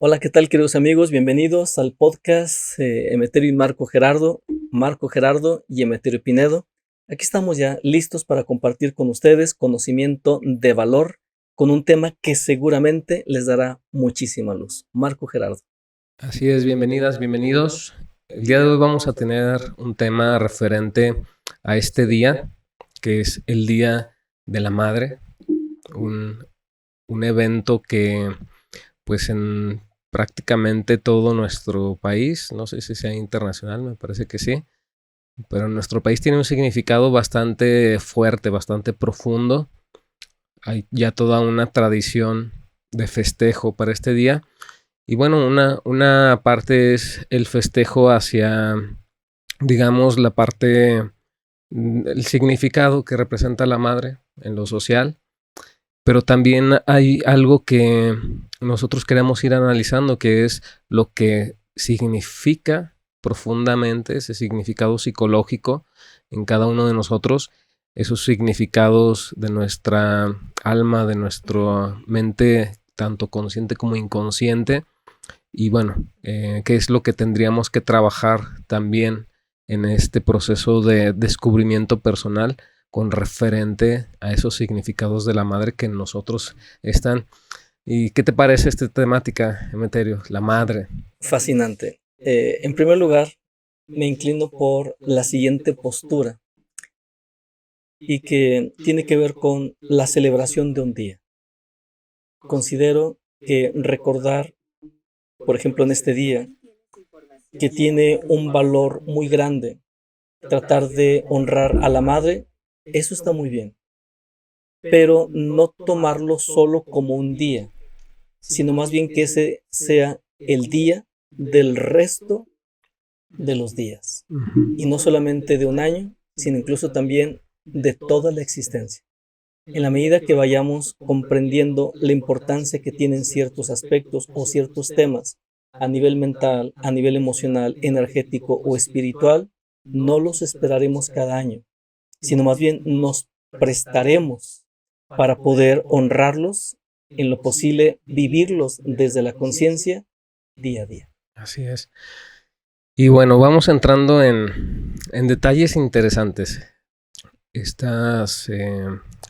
Hola, ¿qué tal, queridos amigos? Bienvenidos al podcast Emeterio y Marco Gerardo y Emeterio Pinedo. Aquí estamos ya listos para compartir con ustedes conocimiento de valor con un tema que seguramente les dará muchísima luz. Marco Gerardo. Así es, bienvenidas, bienvenidos. El día de hoy vamos a tener un tema referente a este día, que es el Día de la Madre, un, un evento que pues en prácticamente todo nuestro país, no sé si sea internacional, me parece que sí, pero en nuestro país tiene un significado bastante fuerte, bastante profundo. Hay ya toda una tradición de festejo para este día. Y bueno, una parte es el festejo hacia, digamos, la parte, el significado que representa la madre en lo social, pero también hay algo que nosotros queremos ir analizando, que es lo que significa profundamente ese significado psicológico en cada uno de nosotros, esos significados de nuestra alma, de nuestra mente, tanto consciente como inconsciente. Y bueno, qué es lo que tendríamos que trabajar también en este proceso de descubrimiento personal con referente a esos significados de la madre que en nosotros están. ¿Y qué te parece esta temática, Emeterio? La madre. Fascinante. En primer lugar, me inclino por la siguiente postura y que tiene que ver con la celebración de un día. Considero que recordar, por ejemplo, en este día, que tiene un valor muy grande, tratar de honrar a la madre, eso está muy bien, pero no tomarlo solo como un día, sino más bien que ese sea el día del resto de los días, y no solamente de un año, sino incluso también de toda la existencia. En la medida que vayamos comprendiendo la importancia que tienen ciertos aspectos o ciertos temas a nivel mental, a nivel emocional, energético o espiritual, no los esperaremos cada año, sino más bien nos prestaremos para poder honrarlos, en lo posible vivirlos desde la conciencia día a día. Así es. Y bueno, vamos entrando en detalles interesantes. Estas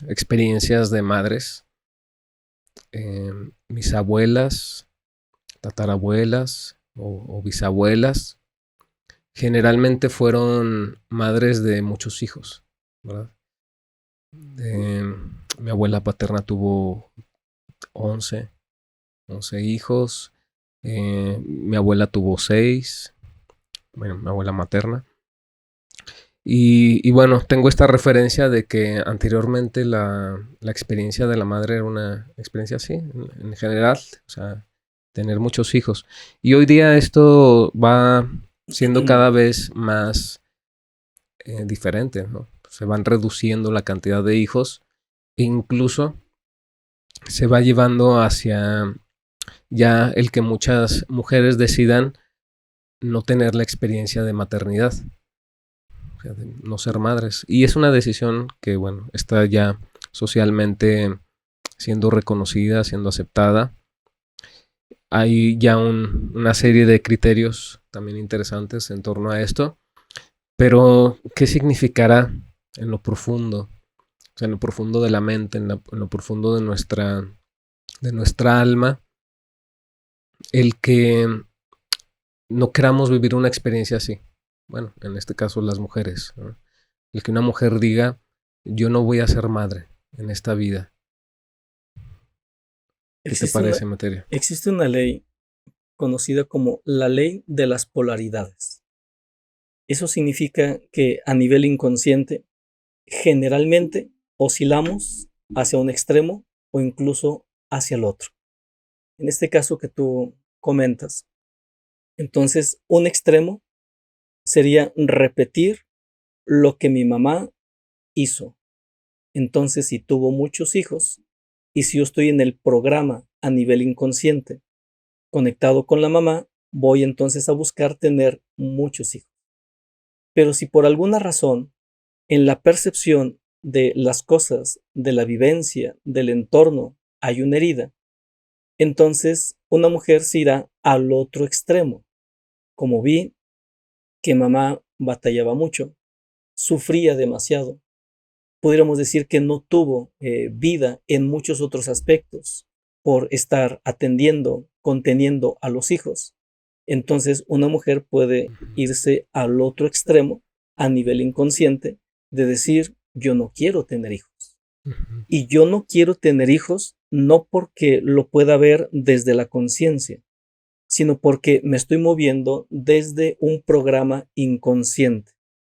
experiencias de madres, mis abuelas, tatarabuelas o bisabuelas, generalmente fueron madres de muchos hijos, ¿verdad? Mi abuela paterna tuvo 11, 11 hijos, mi abuela tuvo 6, bueno, mi abuela materna. Y bueno, tengo esta referencia de que anteriormente la experiencia de la madre era una experiencia así, en general, o sea, tener muchos hijos. Y hoy día esto va siendo cada vez más diferente, ¿no? Se van reduciendo la cantidad de hijos e incluso se va llevando hacia ya el que muchas mujeres decidan no tener la experiencia de maternidad, o sea, de no ser madres. Y es una decisión que, bueno, está ya socialmente siendo reconocida, siendo aceptada. Hay ya una serie de criterios también interesantes en torno a esto, pero ¿qué significará en lo profundo? O sea, en lo profundo de la mente, en lo profundo de nuestra alma, el que no queramos vivir una experiencia así. Bueno, en este caso las mujeres, ¿no? El que una mujer diga, yo no voy a ser madre en esta vida. ¿Qué te Existe una, parece, materia? existe una ley conocida como la ley de las polaridades. Eso significa que a nivel inconsciente generalmente oscilamos hacia un extremo o incluso hacia el otro. En este caso que tú comentas, entonces un extremo sería repetir lo que mi mamá hizo. Entonces, si tuvo muchos hijos y si yo estoy en el programa a nivel inconsciente conectado con la mamá, voy entonces a buscar tener muchos hijos. Pero si por alguna razón en la percepción de las cosas, de la vivencia, del entorno, hay una herida, entonces una mujer se irá al otro extremo. Como vi que mamá batallaba mucho, sufría demasiado, pudiéramos decir que no tuvo vida en muchos otros aspectos por estar atendiendo, conteniendo a los hijos. Entonces, una mujer puede Ujú. irse al otro extremo a nivel inconsciente de decir, yo no quiero tener hijos. Ujú. Y yo no quiero tener hijos no porque lo pueda ver desde la conciencia, sino porque me estoy moviendo desde un programa inconsciente,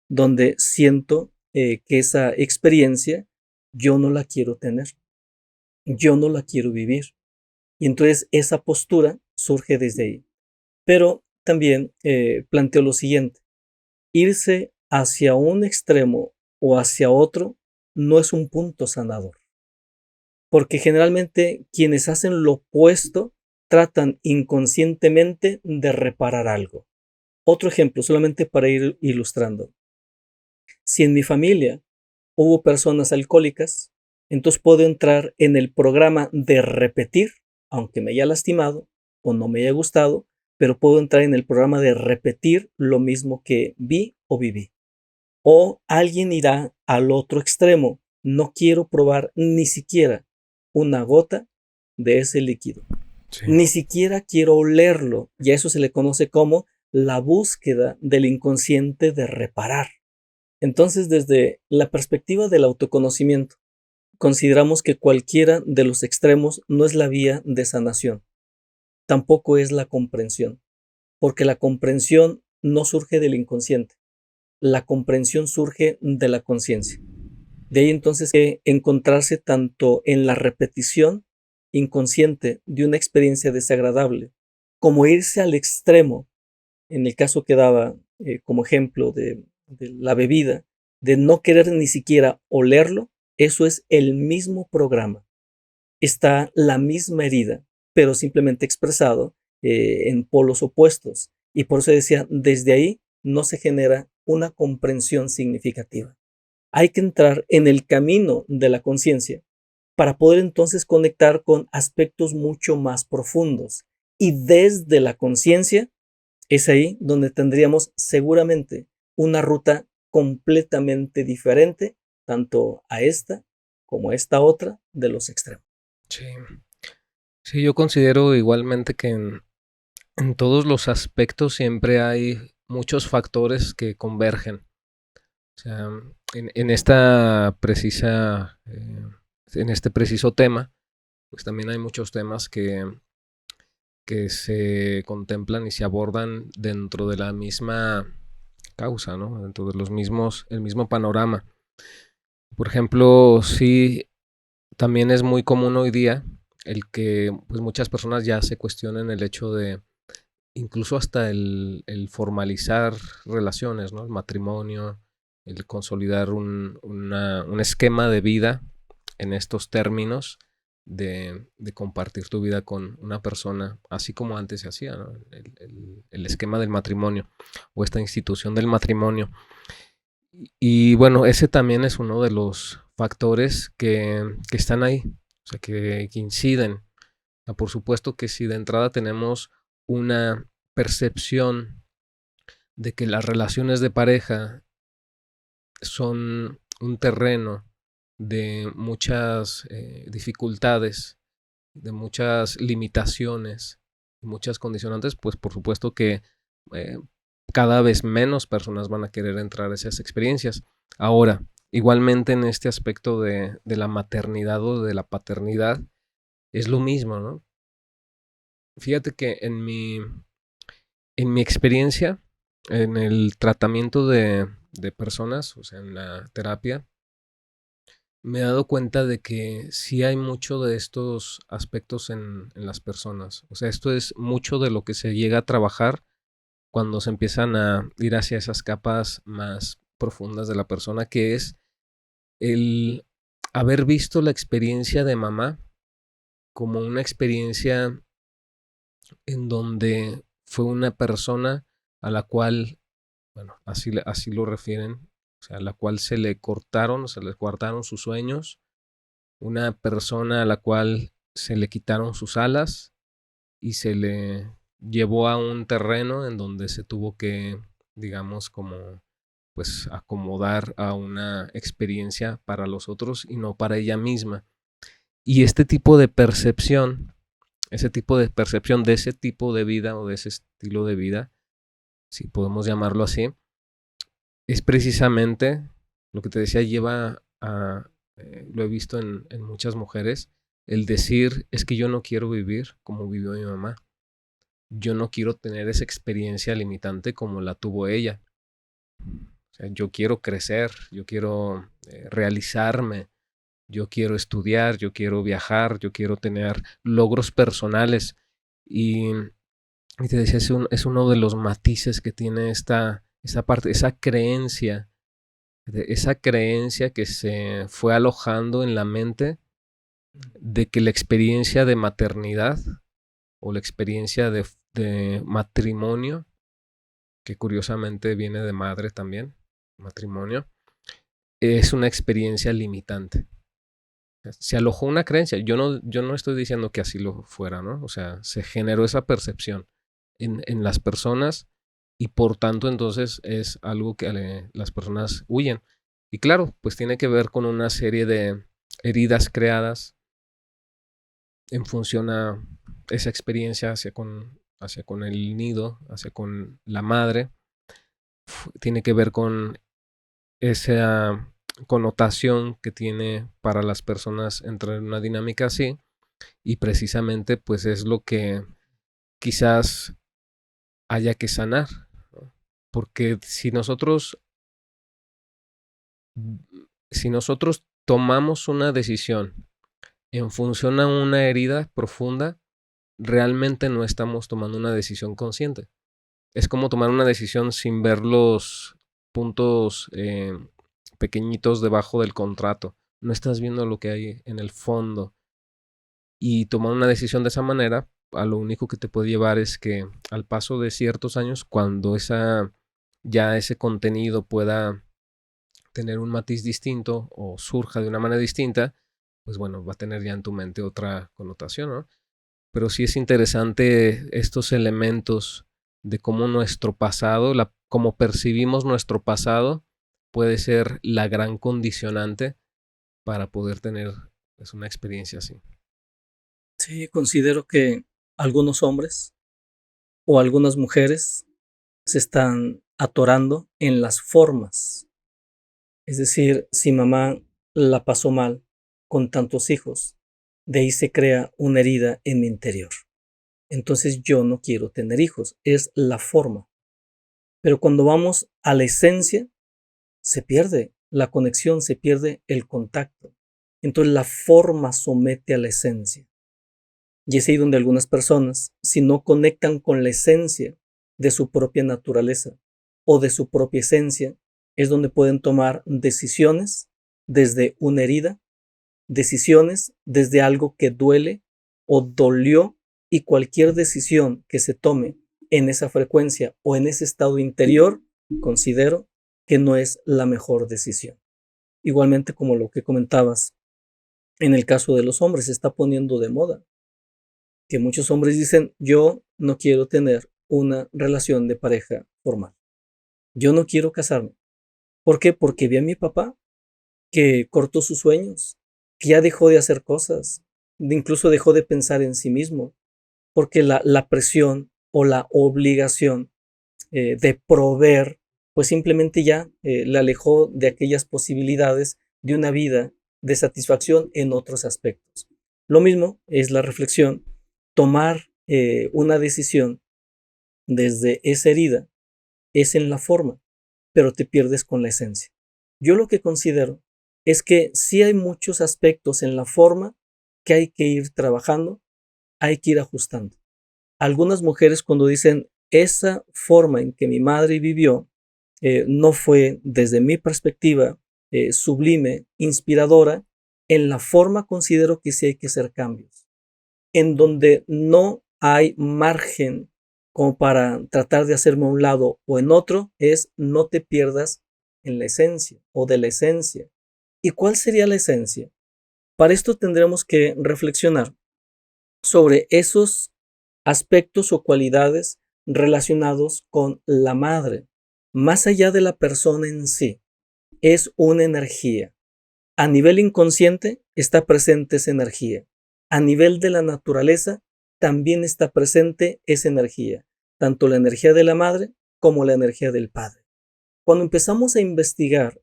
donde siento que esa experiencia yo no la quiero tener, yo no la quiero vivir. Y entonces esa postura surge desde ahí. Pero también planteo lo siguiente, irse hacia un extremo o hacia otro no es un punto sanador, porque generalmente quienes hacen lo opuesto tratan inconscientemente de reparar algo. Otro ejemplo, solamente para ir ilustrando. Si en mi familia hubo personas alcohólicas, entonces puedo entrar en el programa de repetir, aunque me haya lastimado o no me haya gustado, pero puedo entrar en el programa de repetir lo mismo que vi o viví. O alguien irá al otro extremo. No quiero probar ni siquiera una gota de ese líquido. Sí. Ni siquiera quiero olerlo. Y a eso se le conoce como la búsqueda del inconsciente de reparar. Entonces, desde la perspectiva del autoconocimiento, consideramos que cualquiera de los extremos no es la vía de sanación, tampoco es la comprensión, porque la comprensión no surge del inconsciente, la comprensión surge de la conciencia. De ahí entonces que encontrarse tanto en la repetición inconsciente de una experiencia desagradable, como irse al extremo, en el caso que daba como ejemplo de la bebida, de no querer ni siquiera olerlo, eso es el mismo programa. Está la misma herida, pero simplemente expresado en polos opuestos. Y por eso decía, desde ahí no se genera una comprensión significativa. Hay que entrar en el camino de la conciencia para poder entonces conectar con aspectos mucho más profundos. Y desde la conciencia es ahí donde tendríamos seguramente una ruta completamente diferente, tanto a esta como a esta otra de los extremos. Sí. Sí, yo considero igualmente que en todos los aspectos siempre hay muchos factores que convergen. O sea, en esta precisa, en este preciso tema, pues también hay muchos temas que se contemplan y se abordan dentro de la misma causa, ¿no? Dentro de el mismo panorama. Por ejemplo, sí, también es muy común hoy día el que pues muchas personas ya se cuestionen el hecho de incluso hasta el formalizar relaciones, ¿no? El matrimonio, el consolidar un esquema de vida en estos términos de compartir tu vida con una persona, así como antes se hacía, ¿no? El esquema del matrimonio o esta institución del matrimonio. Y bueno, ese también es uno de los factores que están ahí, o sea, que inciden. Por supuesto que si de entrada tenemos una percepción de que las relaciones de pareja son un terreno de muchas dificultades, de muchas limitaciones, muchas condicionantes, pues por supuesto que eh, cada vez menos personas van a querer entrar a esas experiencias. Ahora, igualmente en este aspecto de la maternidad o de la paternidad, es lo mismo, ¿no? Fíjate que en mi experiencia, en el tratamiento de personas, o sea, en la terapia, me he dado cuenta de que sí hay mucho de estos aspectos en las personas. O sea, esto es mucho de lo que se llega a trabajar cuando se empiezan a ir hacia esas capas más profundas de la persona, que es el haber visto la experiencia de mamá como una experiencia en donde fue una persona a la cual, bueno, así lo refieren, o sea, a la cual se le cortaron sus sueños, una persona a la cual se le quitaron sus alas y se le llevó a un terreno en donde se tuvo que, digamos, como pues acomodar a una experiencia para los otros y no para ella misma. Y este tipo de percepción, ese tipo de percepción de ese tipo de vida o de ese estilo de vida, si podemos llamarlo así, es precisamente lo que te decía, lleva a, lo he visto en muchas mujeres, el decir, es que yo no quiero vivir como vivió mi mamá. Yo no quiero tener esa experiencia limitante como la tuvo ella. O sea, yo quiero crecer, yo quiero realizarme, yo quiero estudiar, yo quiero viajar, yo quiero tener logros personales. Y te decía, es uno de los matices que tiene esa parte, esa creencia que se fue alojando en la mente de que la experiencia de maternidad o la experiencia de matrimonio, que curiosamente viene de madre también, matrimonio, es una experiencia limitante. Se alojó una creencia. Yo no estoy diciendo que así lo fuera, ¿no? O sea, se generó esa percepción en las personas y por tanto entonces es algo que las personas huyen. Y claro, pues tiene que ver con una serie de heridas creadas en función a esa experiencia hacia con el nido, hacia con la madre. Tiene que ver con esa connotación que tiene para las personas entrar en una dinámica así y precisamente pues es lo que quizás haya que sanar, ¿no? Porque si nosotros tomamos una decisión en función a una herida profunda, realmente no estamos tomando una decisión consciente. Es como tomar una decisión sin ver los puntos pequeñitos debajo del contrato. No estás viendo lo que hay en el fondo. Y tomar una decisión de esa manera, a lo único que te puede llevar es que al paso de ciertos años, cuando ya ese contenido pueda tener un matiz distinto o surja de una manera distinta, pues bueno, va a tener ya en tu mente otra connotación, ¿no? Pero sí es interesante estos elementos de cómo nuestro pasado, cómo percibimos nuestro pasado, puede ser la gran condicionante para poder tener pues, una experiencia así. Sí, considero que algunos hombres o algunas mujeres se están atorando en las formas. Es decir, si mamá la pasó mal con tantos hijos, de ahí se crea una herida en mi interior. Entonces yo no quiero tener hijos, es la forma. Pero cuando vamos a la esencia, se pierde la conexión, se pierde el contacto. Entonces la forma somete a la esencia. Y es ahí donde algunas personas, si no conectan con la esencia de su propia naturaleza o de su propia esencia, es donde pueden tomar decisiones desde una herida, decisiones desde algo que duele o dolió, y cualquier decisión que se tome en esa frecuencia o en ese estado interior, considero que no es la mejor decisión. Igualmente como lo que comentabas, en el caso de los hombres se está poniendo de moda que muchos hombres dicen, yo no quiero tener una relación de pareja formal. Yo no quiero casarme. ¿Por qué? Porque vi a mi papá que cortó sus sueños, que ya dejó de hacer cosas, incluso dejó de pensar en sí mismo, porque la presión o la obligación de proveer, pues simplemente ya le alejó de aquellas posibilidades de una vida de satisfacción en otros aspectos. Lo mismo es la reflexión, tomar una decisión desde esa herida es en la forma, pero te pierdes con la esencia. Yo lo que considero es que sí hay muchos aspectos en la forma que hay que ir trabajando, hay que ir ajustando. Algunas mujeres cuando dicen esa forma en que mi madre vivió no fue desde mi perspectiva sublime, inspiradora, en la forma considero que sí hay que hacer cambios. En donde no hay margen como para tratar de hacerme a un lado o en otro, es no te pierdas en la esencia o de la esencia. ¿Y cuál sería la esencia? Para esto tendremos que reflexionar sobre esos aspectos o cualidades relacionados con la madre. Más allá de la persona en sí, es una energía. A nivel inconsciente está presente esa energía. A nivel de la naturaleza también está presente esa energía, tanto la energía de la madre como la energía del padre. Cuando empezamos a investigar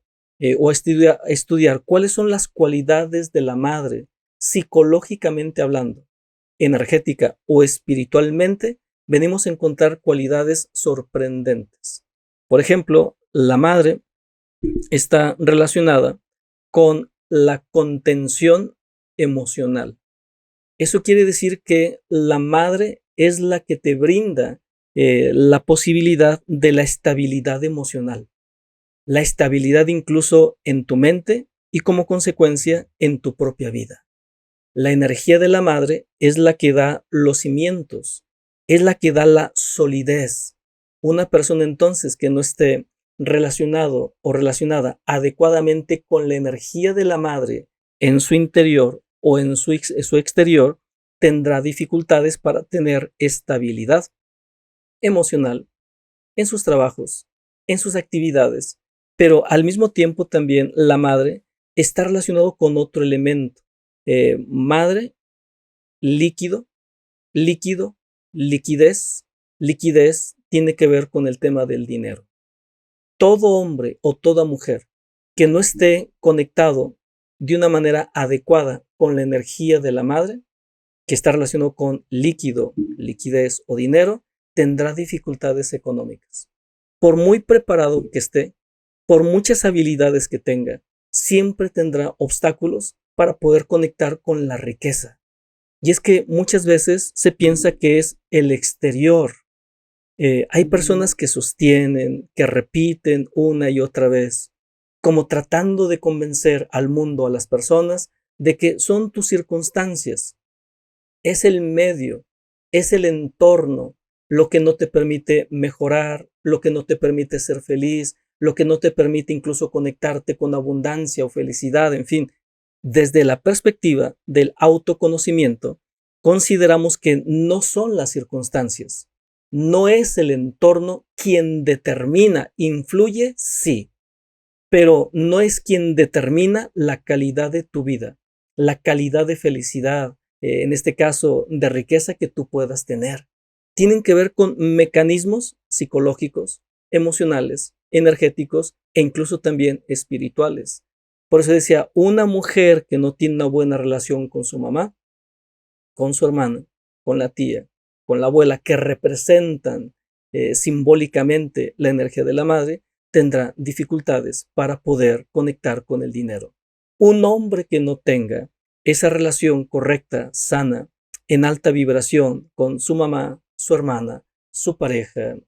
o a estudiar cuáles son las cualidades de la madre, psicológicamente hablando, energética o espiritualmente, venimos a encontrar cualidades sorprendentes. Por ejemplo, la madre está relacionada con la contención emocional. Eso quiere decir que la madre es la que te brinda la posibilidad de la estabilidad emocional, la estabilidad incluso en tu mente y como consecuencia en tu propia vida. La energía de la madre es la que da los cimientos, es la que da la solidez. Una persona entonces que no esté relacionado o relacionada adecuadamente con la energía de la madre en su interior o en su exterior, tendrá dificultades para tener estabilidad emocional en sus trabajos, en sus actividades, pero al mismo tiempo también la madre está relacionado con otro elemento. Madre, líquido, líquido, liquidez. Liquidez tiene que ver con el tema del dinero. Todo hombre o toda mujer que no esté conectado de una manera adecuada con la energía de la madre, que está relacionado con líquido, liquidez o dinero, tendrá dificultades económicas. Por muy preparado que esté, por muchas habilidades que tenga, siempre tendrá obstáculos para poder conectar con la riqueza. Y es que muchas veces se piensa que es el exterior. Hay personas que sostienen, que repiten una y otra vez, como tratando de convencer al mundo, a las personas, de que son tus circunstancias. Es el medio, es el entorno lo que no te permite mejorar, lo que no te permite ser feliz, lo que no te permite incluso conectarte con abundancia o felicidad, en fin. Desde la perspectiva del autoconocimiento, consideramos que no son las circunstancias, no es el entorno quien determina, influye, sí, pero no es quien determina la calidad de tu vida, la calidad de felicidad, en este caso de riqueza que tú puedas tener. Tienen que ver con mecanismos psicológicos, emocionales, energéticos e incluso también espirituales. Por eso decía, una mujer que no tiene una buena relación con su mamá, con su hermana, con la tía, con la abuela, que representan simbólicamente la energía de la madre, tendrá dificultades para poder conectar con el dinero. Un hombre que no tenga esa relación correcta, sana, en alta vibración con su mamá, su hermana, su pareja,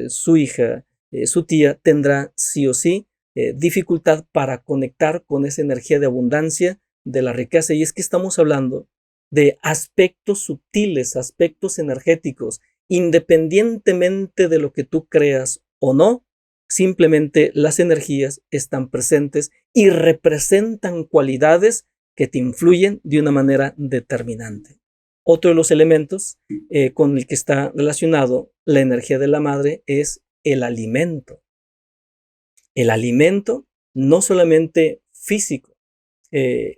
su hija, su tía, tendrá sí o sí dificultad para conectar con esa energía de abundancia, de la riqueza. Y es que estamos hablando de aspectos sutiles, aspectos energéticos, independientemente de lo que tú creas o no, simplemente las energías están presentes y representan cualidades que te influyen de una manera determinante. Otro de los elementos con el que está relacionado la energía de la madre es el alimento. El alimento no solamente físico.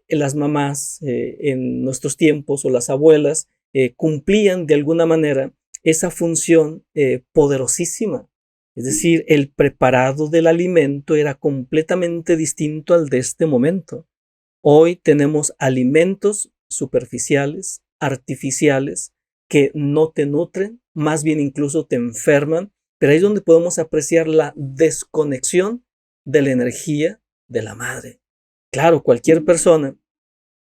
Las mamás en nuestros tiempos o las abuelas cumplían de alguna manera esa función poderosísima. Es decir, el preparado del alimento era completamente distinto al de este momento. Hoy tenemos alimentos superficiales, artificiales, que no te nutren, más bien incluso te enferman, pero ahí es donde podemos apreciar la desconexión de la energía de la madre. Claro, cualquier persona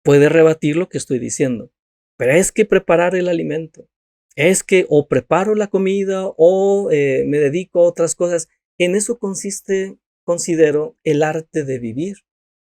puede rebatir lo que estoy diciendo, pero es que preparar el alimento, es que o preparo la comida o me dedico a otras cosas. En eso consiste, considero, el arte de vivir,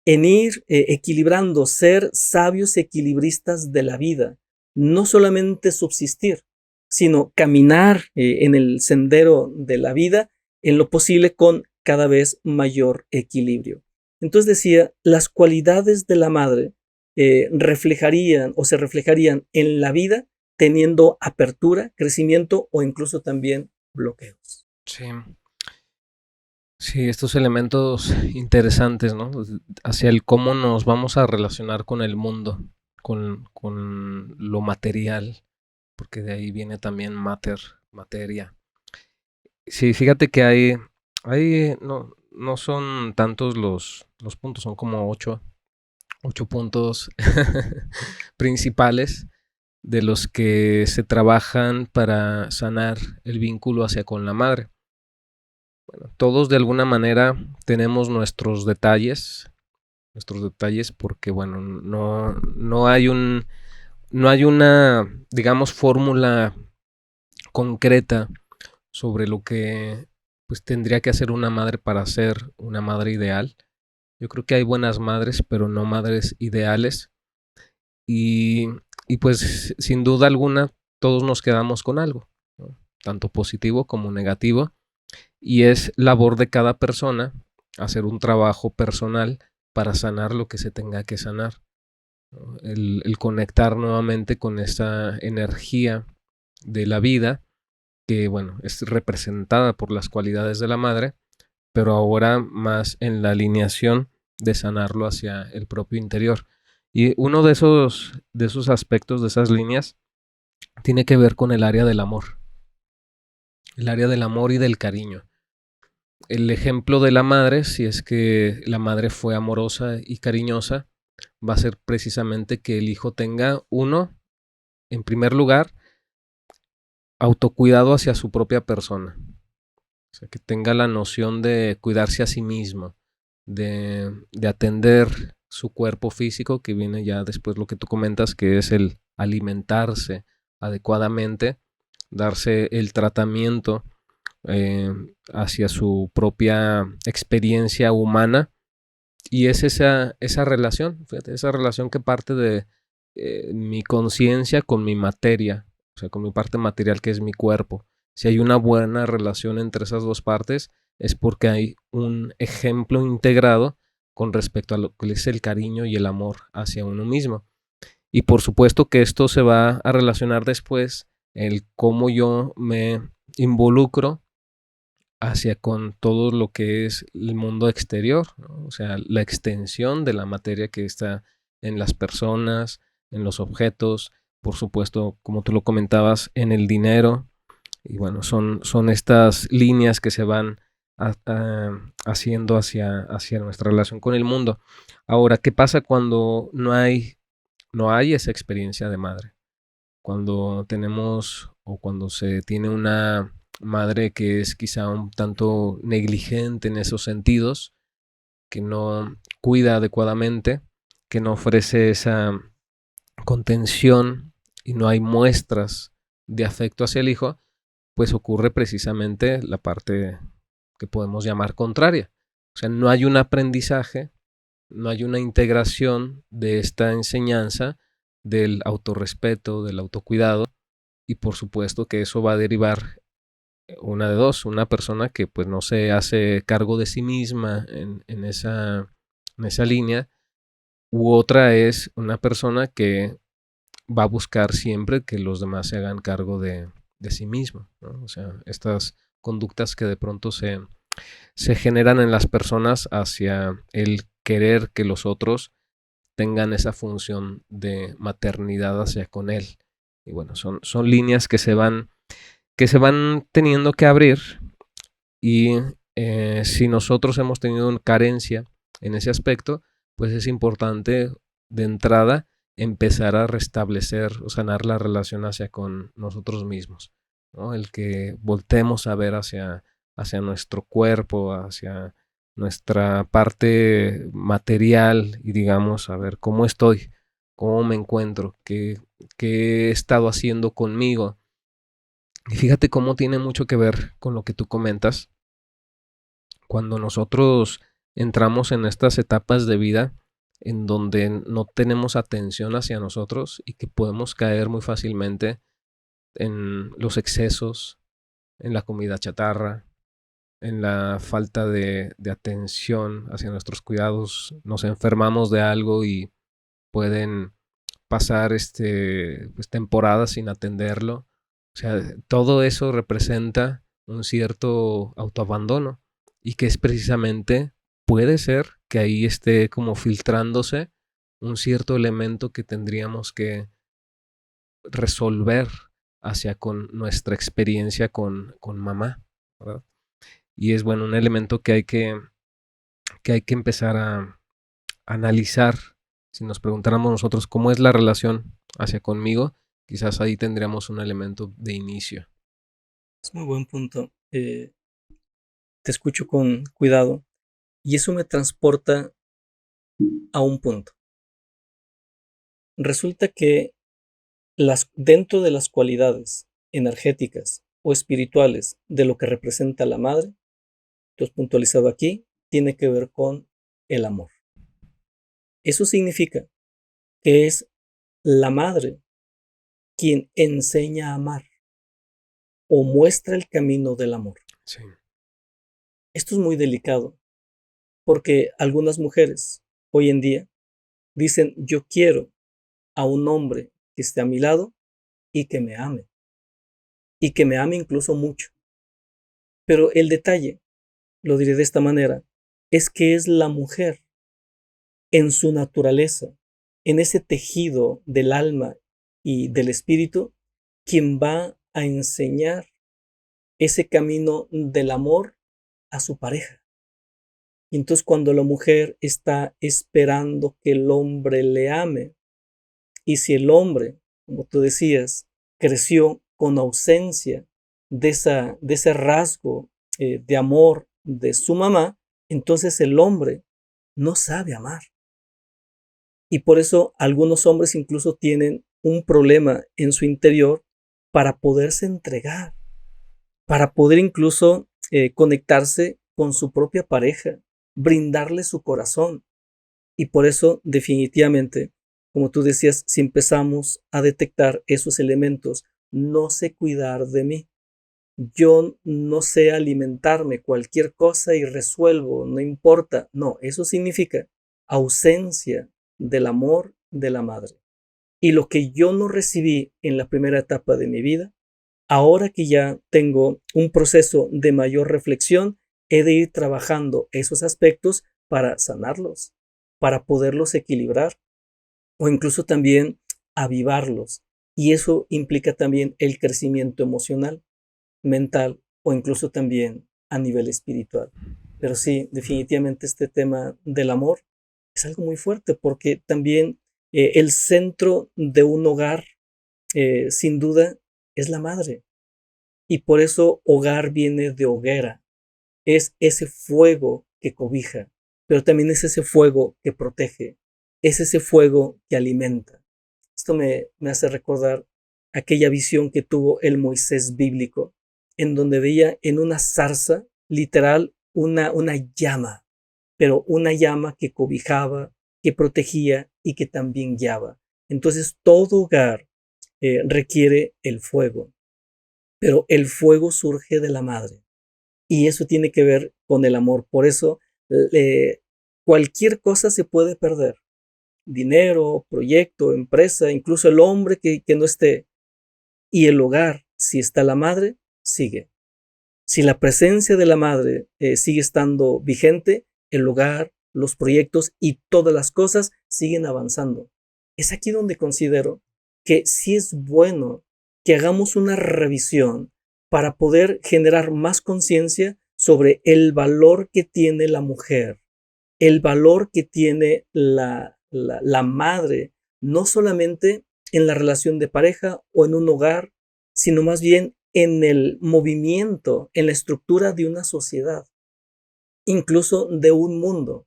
en ir equilibrando, ser sabios equilibristas de la vida, no solamente subsistir, sino caminar en el sendero de la vida en lo posible con cada vez mayor equilibrio. Entonces decía, las cualidades de la madre reflejarían o se reflejarían en la vida teniendo apertura, crecimiento o incluso también bloqueos. Sí. Sí, estos elementos interesantes, ¿no? Hacia el cómo nos vamos a relacionar con el mundo, con lo material, porque de ahí viene también materia. Sí, fíjate que no son tantos los puntos, son como ocho puntos principales de los que se trabajan para sanar el vínculo hacia con la madre. Bueno, todos de alguna manera tenemos nuestros detalles porque, bueno, no hay una, digamos, fórmula concreta sobre lo que pues tendría que hacer una madre para ser una madre ideal. Yo creo que hay buenas madres, pero no madres ideales. Y, y pues sin duda alguna todos nos quedamos con algo, ¿no? Tanto positivo como negativo. Y es labor de cada persona hacer un trabajo personal para sanar lo que se tenga que sanar, ¿no? El conectar nuevamente con esa energía de la vida que, bueno, es representada por las cualidades de la madre, pero ahora más en la alineación de sanarlo hacia el propio interior. Y uno de esos aspectos, de esas líneas, tiene que ver con el área del amor y del cariño. El ejemplo de la madre, si es que la madre fue amorosa y cariñosa, va a ser precisamente que el hijo tenga, uno, en primer lugar, autocuidado hacia su propia persona. O sea, que tenga la noción de cuidarse a sí mismo, de atender su cuerpo físico, que viene ya después lo que tú comentas, que es el alimentarse adecuadamente, darse el tratamiento hacia su propia experiencia humana. Y es esa relación, fíjate, esa relación que parte de mi conciencia con mi materia, o sea, con mi parte material que es mi cuerpo. Si hay una buena relación entre esas dos partes, es porque hay un ejemplo integrado con respecto a lo que es el cariño y el amor hacia uno mismo. Y por supuesto que esto se va a relacionar después el cómo yo me involucro hacia con todo lo que es el mundo exterior, ¿no? O sea, la extensión de la materia que está en las personas, en los objetos, por supuesto, como tú lo comentabas, en el dinero. Y bueno, son estas líneas que se van haciendo hacia nuestra relación con el mundo. Ahora, ¿qué pasa cuando no hay esa experiencia de madre? Cuando tenemos o cuando se tiene una madre que es quizá un tanto negligente en esos sentidos, que no cuida adecuadamente, que no ofrece esa contención y no hay muestras de afecto hacia el hijo, pues ocurre precisamente la parte que podemos llamar contraria. O sea, no hay un aprendizaje, no hay una integración de esta enseñanza del autorrespeto, del autocuidado, y por supuesto que eso va a derivar una de dos, una persona que pues no se hace cargo de sí misma en esa línea, u otra es una persona que va a buscar siempre que los demás se hagan cargo de sí mismo, ¿no? O sea, estas conductas que de pronto se generan en las personas hacia el querer que los otros tengan esa función de maternidad hacia con él. Y bueno, son líneas que se van teniendo que abrir y si nosotros hemos tenido una carencia en ese aspecto, pues es importante de entrada empezar a restablecer o sanar la relación hacia con nosotros mismos, ¿no? El que voltemos a ver hacia nuestro cuerpo, hacia nuestra parte material y digamos, a ver cómo estoy, cómo me encuentro, qué he estado haciendo conmigo. Y fíjate cómo tiene mucho que ver con lo que tú comentas. Cuando nosotros entramos en estas etapas de vida en donde no tenemos atención hacia nosotros y que podemos caer muy fácilmente en los excesos, en la comida chatarra, en la falta de atención hacia nuestros cuidados, nos enfermamos de algo y pueden pasar pues, temporadas sin atenderlo. O sea, todo eso representa un cierto autoabandono y que es precisamente, puede ser que ahí esté como filtrándose un cierto elemento que tendríamos que resolver hacia con nuestra experiencia con mamá, ¿verdad? Y es bueno, un elemento que hay que empezar a analizar. Si nos preguntáramos nosotros cómo es la relación hacia conmigo, quizás ahí tendríamos un elemento de inicio. Es muy buen punto. Te escucho con cuidado y eso me transporta a un punto. Resulta que dentro de las cualidades energéticas o espirituales de lo que representa la madre, tú has puntualizado aquí, tiene que ver con el amor. Eso significa que es la madre quien enseña a amar o muestra el camino del amor. Sí. Esto es muy delicado porque algunas mujeres hoy en día dicen, yo quiero a un hombre que esté a mi lado y que me ame incluso mucho. Pero el detalle, lo diré de esta manera, es que es la mujer en su naturaleza, en ese tejido del alma y del espíritu, quien va a enseñar ese camino del amor a su pareja. Y entonces cuando la mujer está esperando que el hombre le ame, y si el hombre, como tú decías, creció con ausencia de ese rasgo de amor de su mamá, entonces el hombre no sabe amar. Y por eso algunos hombres incluso tienen un problema en su interior para poderse entregar, para poder incluso conectarse con su propia pareja, brindarle su corazón. Y por eso definitivamente, como tú decías, si empezamos a detectar esos elementos, no sé cuidar de mí, yo no sé alimentarme, cualquier cosa y resuelvo, no importa. No, eso significa ausencia del amor de la madre. Y lo que yo no recibí en la primera etapa de mi vida, ahora que ya tengo un proceso de mayor reflexión, he de ir trabajando esos aspectos para sanarlos, para poderlos equilibrar o incluso también avivarlos. Y eso implica también el crecimiento emocional, mental o incluso también a nivel espiritual. Pero sí, definitivamente este tema del amor es algo muy fuerte porque también el centro de un hogar, sin duda, es la madre. Y por eso hogar viene de hoguera. Es ese fuego que cobija, pero también es ese fuego que protege, es ese fuego que alimenta. Esto me hace recordar aquella visión que tuvo el Moisés bíblico, en donde veía en una zarza, literal, una llama, pero una llama que cobijaba, que protegía y que también guiaba. Entonces todo hogar requiere el fuego, pero el fuego surge de la madre. Y eso tiene que ver con el amor. Por eso, cualquier cosa se puede perder. Dinero, proyecto, empresa, incluso el hombre que no esté. Y el hogar, si está la madre, sigue. Si la presencia de la madre sigue estando vigente, el hogar, los proyectos y todas las cosas siguen avanzando. Es aquí donde considero que sí es bueno que hagamos una revisión para poder generar más conciencia sobre el valor que tiene la mujer, el valor que tiene la madre, no solamente en la relación de pareja o en un hogar, sino más bien en el movimiento, en la estructura de una sociedad, incluso de un mundo.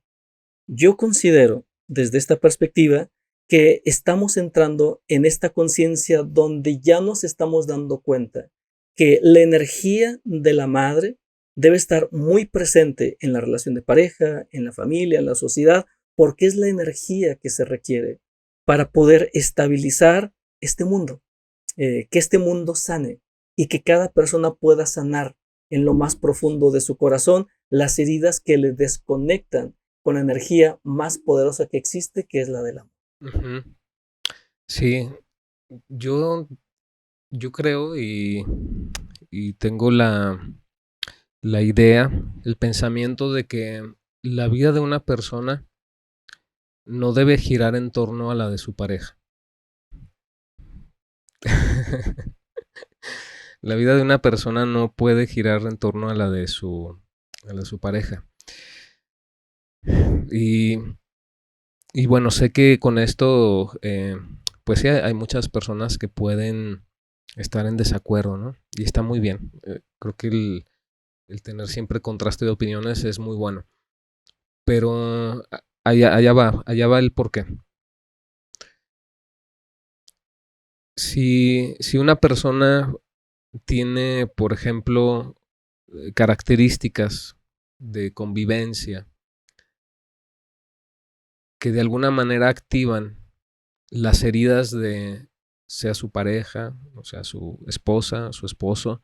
Yo considero, desde esta perspectiva, que estamos entrando en esta conciencia donde ya nos estamos dando cuenta que la energía de la madre debe estar muy presente en la relación de pareja, en la familia, en la sociedad, porque es la energía que se requiere para poder estabilizar este mundo, que este mundo sane y que cada persona pueda sanar en lo más profundo de su corazón las heridas que le desconectan con la energía más poderosa que existe, que es la del amor. Uh-huh. Sí, yo, yo creo y tengo la idea, el pensamiento de que la vida de una persona no debe girar en torno a la de su pareja. La vida de una persona no puede girar en torno a la de su pareja. Y, y bueno, sé que con esto, pues sí, hay muchas personas que pueden estar en desacuerdo, ¿no? Y está muy bien. Creo que el tener siempre contraste de opiniones es muy bueno. Pero allá va el porqué. Si una persona tiene, por ejemplo, características de convivencia que de alguna manera activan las heridas de sea su pareja, o sea su esposa, su esposo,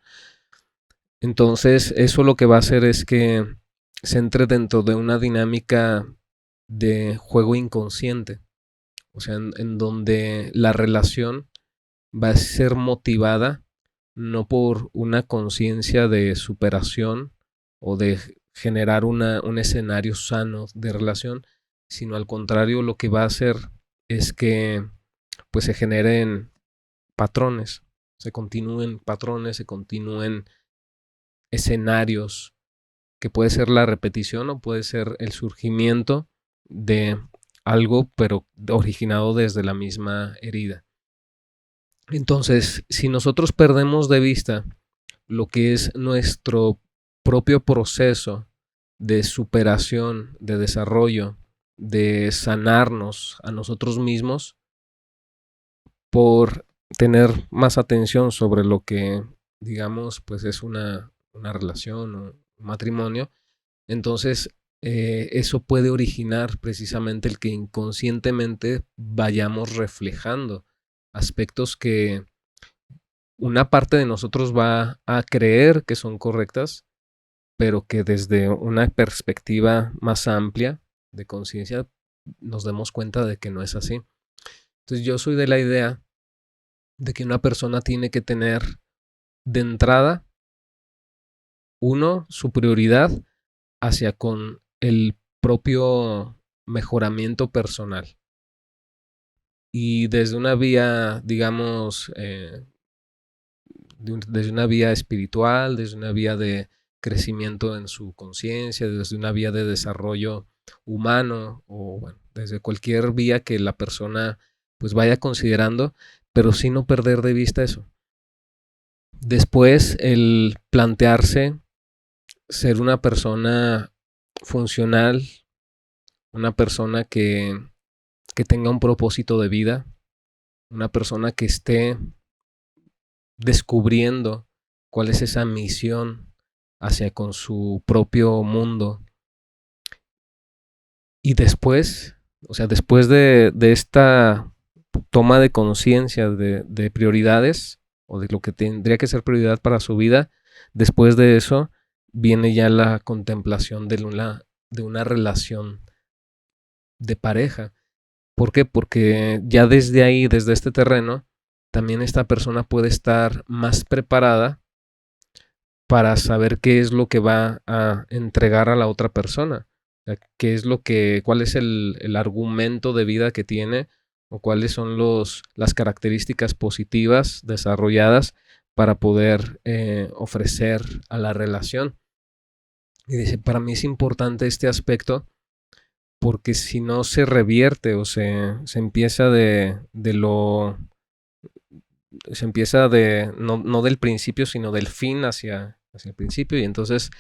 entonces eso lo que va a hacer es que se entre dentro de una dinámica de juego inconsciente, o sea, en donde la relación va a ser motivada no por una conciencia de superación o de generar un escenario sano de relación, sino al contrario, lo que va a hacer es que pues se generen patrones, se continúen escenarios, que puede ser la repetición o puede ser el surgimiento de algo, pero originado desde la misma herida. Entonces, si nosotros perdemos de vista lo que es nuestro propio proceso de superación, de desarrollo, de sanarnos a nosotros mismos por tener más atención sobre lo que, digamos, pues es una relación o un matrimonio, entonces eso puede originar precisamente el que inconscientemente vayamos reflejando aspectos que una parte de nosotros va a creer que son correctas, pero que desde una perspectiva más amplia de conciencia nos demos cuenta de que no es así. Entonces yo soy de la idea de que una persona tiene que tener de entrada, uno, su prioridad hacia con el propio mejoramiento personal. Y desde una vía, digamos, desde una vía espiritual, desde una vía de crecimiento en su conciencia, desde una vía de desarrollo humano o bueno, desde cualquier vía que la persona pues vaya considerando, pero sin no perder de vista eso. Después el plantearse ser una persona funcional, una persona que tenga un propósito de vida, una persona que esté descubriendo cuál es esa misión hacia con su propio mundo. Y después, o sea, después de esta toma de conciencia de prioridades o de lo que tendría que ser prioridad para su vida, después de eso viene ya la contemplación de una relación de pareja. ¿Por qué? Porque ya desde ahí, desde este terreno, también esta persona puede estar más preparada para saber qué es lo que va a entregar a la otra persona, qué es lo que, cuál es el argumento de vida que tiene o cuáles son las características positivas desarrolladas para poder ofrecer a la relación. Y dice, para mí es importante este aspecto porque si no se revierte o se empieza se empieza no del principio, sino del fin hacia el principio, y entonces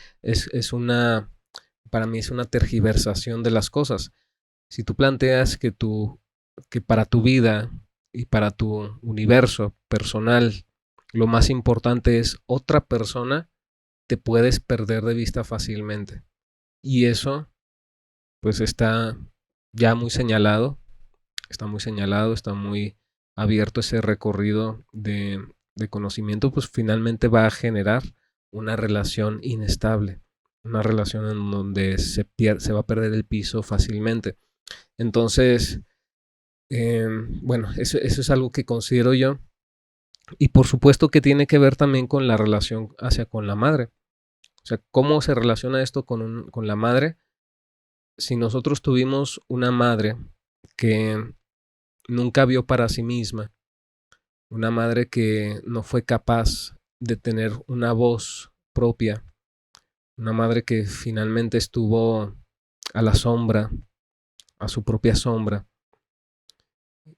para mí es una tergiversación de las cosas. Si tú planteas que para tu vida y para tu universo personal, lo más importante es otra persona, te puedes perder de vista fácilmente. Y eso, pues está ya muy señalado, está muy abierto ese recorrido de conocimiento, pues finalmente va a generar una relación inestable, una relación en donde se va a perder el piso fácilmente. Entonces, Bueno, eso es algo que considero yo. Y por supuesto que tiene que ver también con la relación hacia con la madre. O sea, ¿cómo se relaciona esto con la madre? Si nosotros tuvimos una madre que nunca vio para sí misma, una madre que no fue capaz de tener una voz propia, una madre que finalmente estuvo a la sombra, a su propia sombra,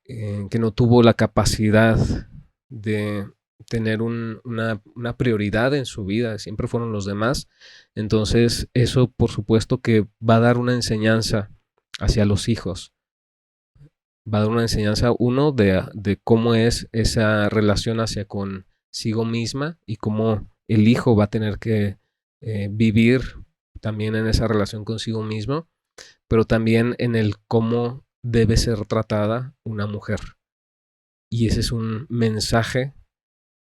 que no tuvo la capacidad de tener una prioridad en su vida, siempre fueron los demás. Entonces eso por supuesto que va a dar una enseñanza hacia los hijos, va a dar una enseñanza uno de cómo es esa relación hacia consigo misma y cómo el hijo va a tener que vivir también en esa relación consigo mismo, pero también en el cómo debe ser tratada una mujer. Y ese es un mensaje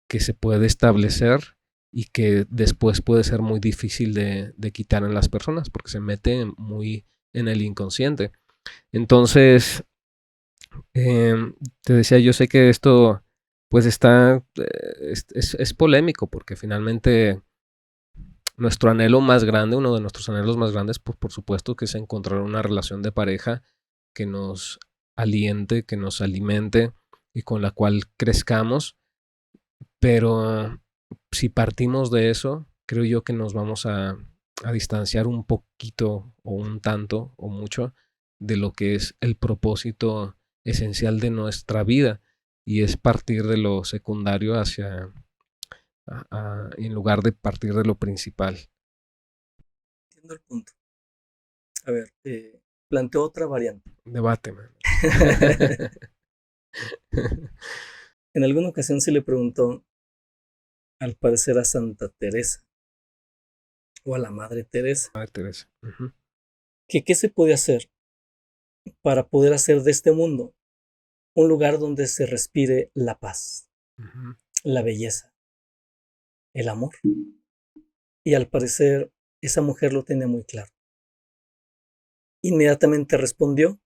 que se puede establecer y que después puede ser muy difícil de quitar en las personas porque se mete muy en el inconsciente. Entonces, eh, te decía, yo sé que esto pues es polémico porque finalmente nuestro anhelo más grande, uno de nuestros anhelos más grandes, pues por supuesto que es encontrar una relación de pareja que nos aliente, que nos alimente y con la cual crezcamos. Pero si partimos de eso, creo yo que nos vamos a distanciar un poquito o un tanto o mucho de lo que es el propósito esencial de nuestra vida y es partir de lo secundario hacia en lugar de partir de lo principal. Entiendo el punto. A ver, planteo otra variante. Debate, man. En alguna ocasión se le preguntó, al parecer, a Santa Teresa o a la Madre Teresa, Madre Teresa. Uh-huh. que qué se puede hacer para poder hacer de este mundo un lugar donde se respire la paz, Uh-huh. la belleza, el amor. Y al parecer esa mujer lo tenía muy claro. Inmediatamente respondió,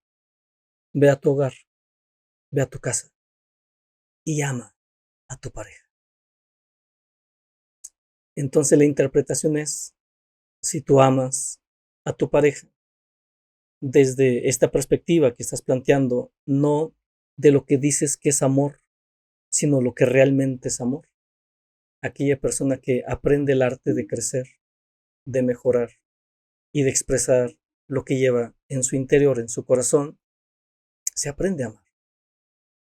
ve a tu hogar, ve a tu casa y ama a tu pareja. Entonces la interpretación es, si tú amas a tu pareja desde esta perspectiva que estás planteando, no de lo que dices que es amor, sino lo que realmente es amor. Aquella persona que aprende el arte de crecer, de mejorar y de expresar lo que lleva en su interior, en su corazón, se aprende a amar.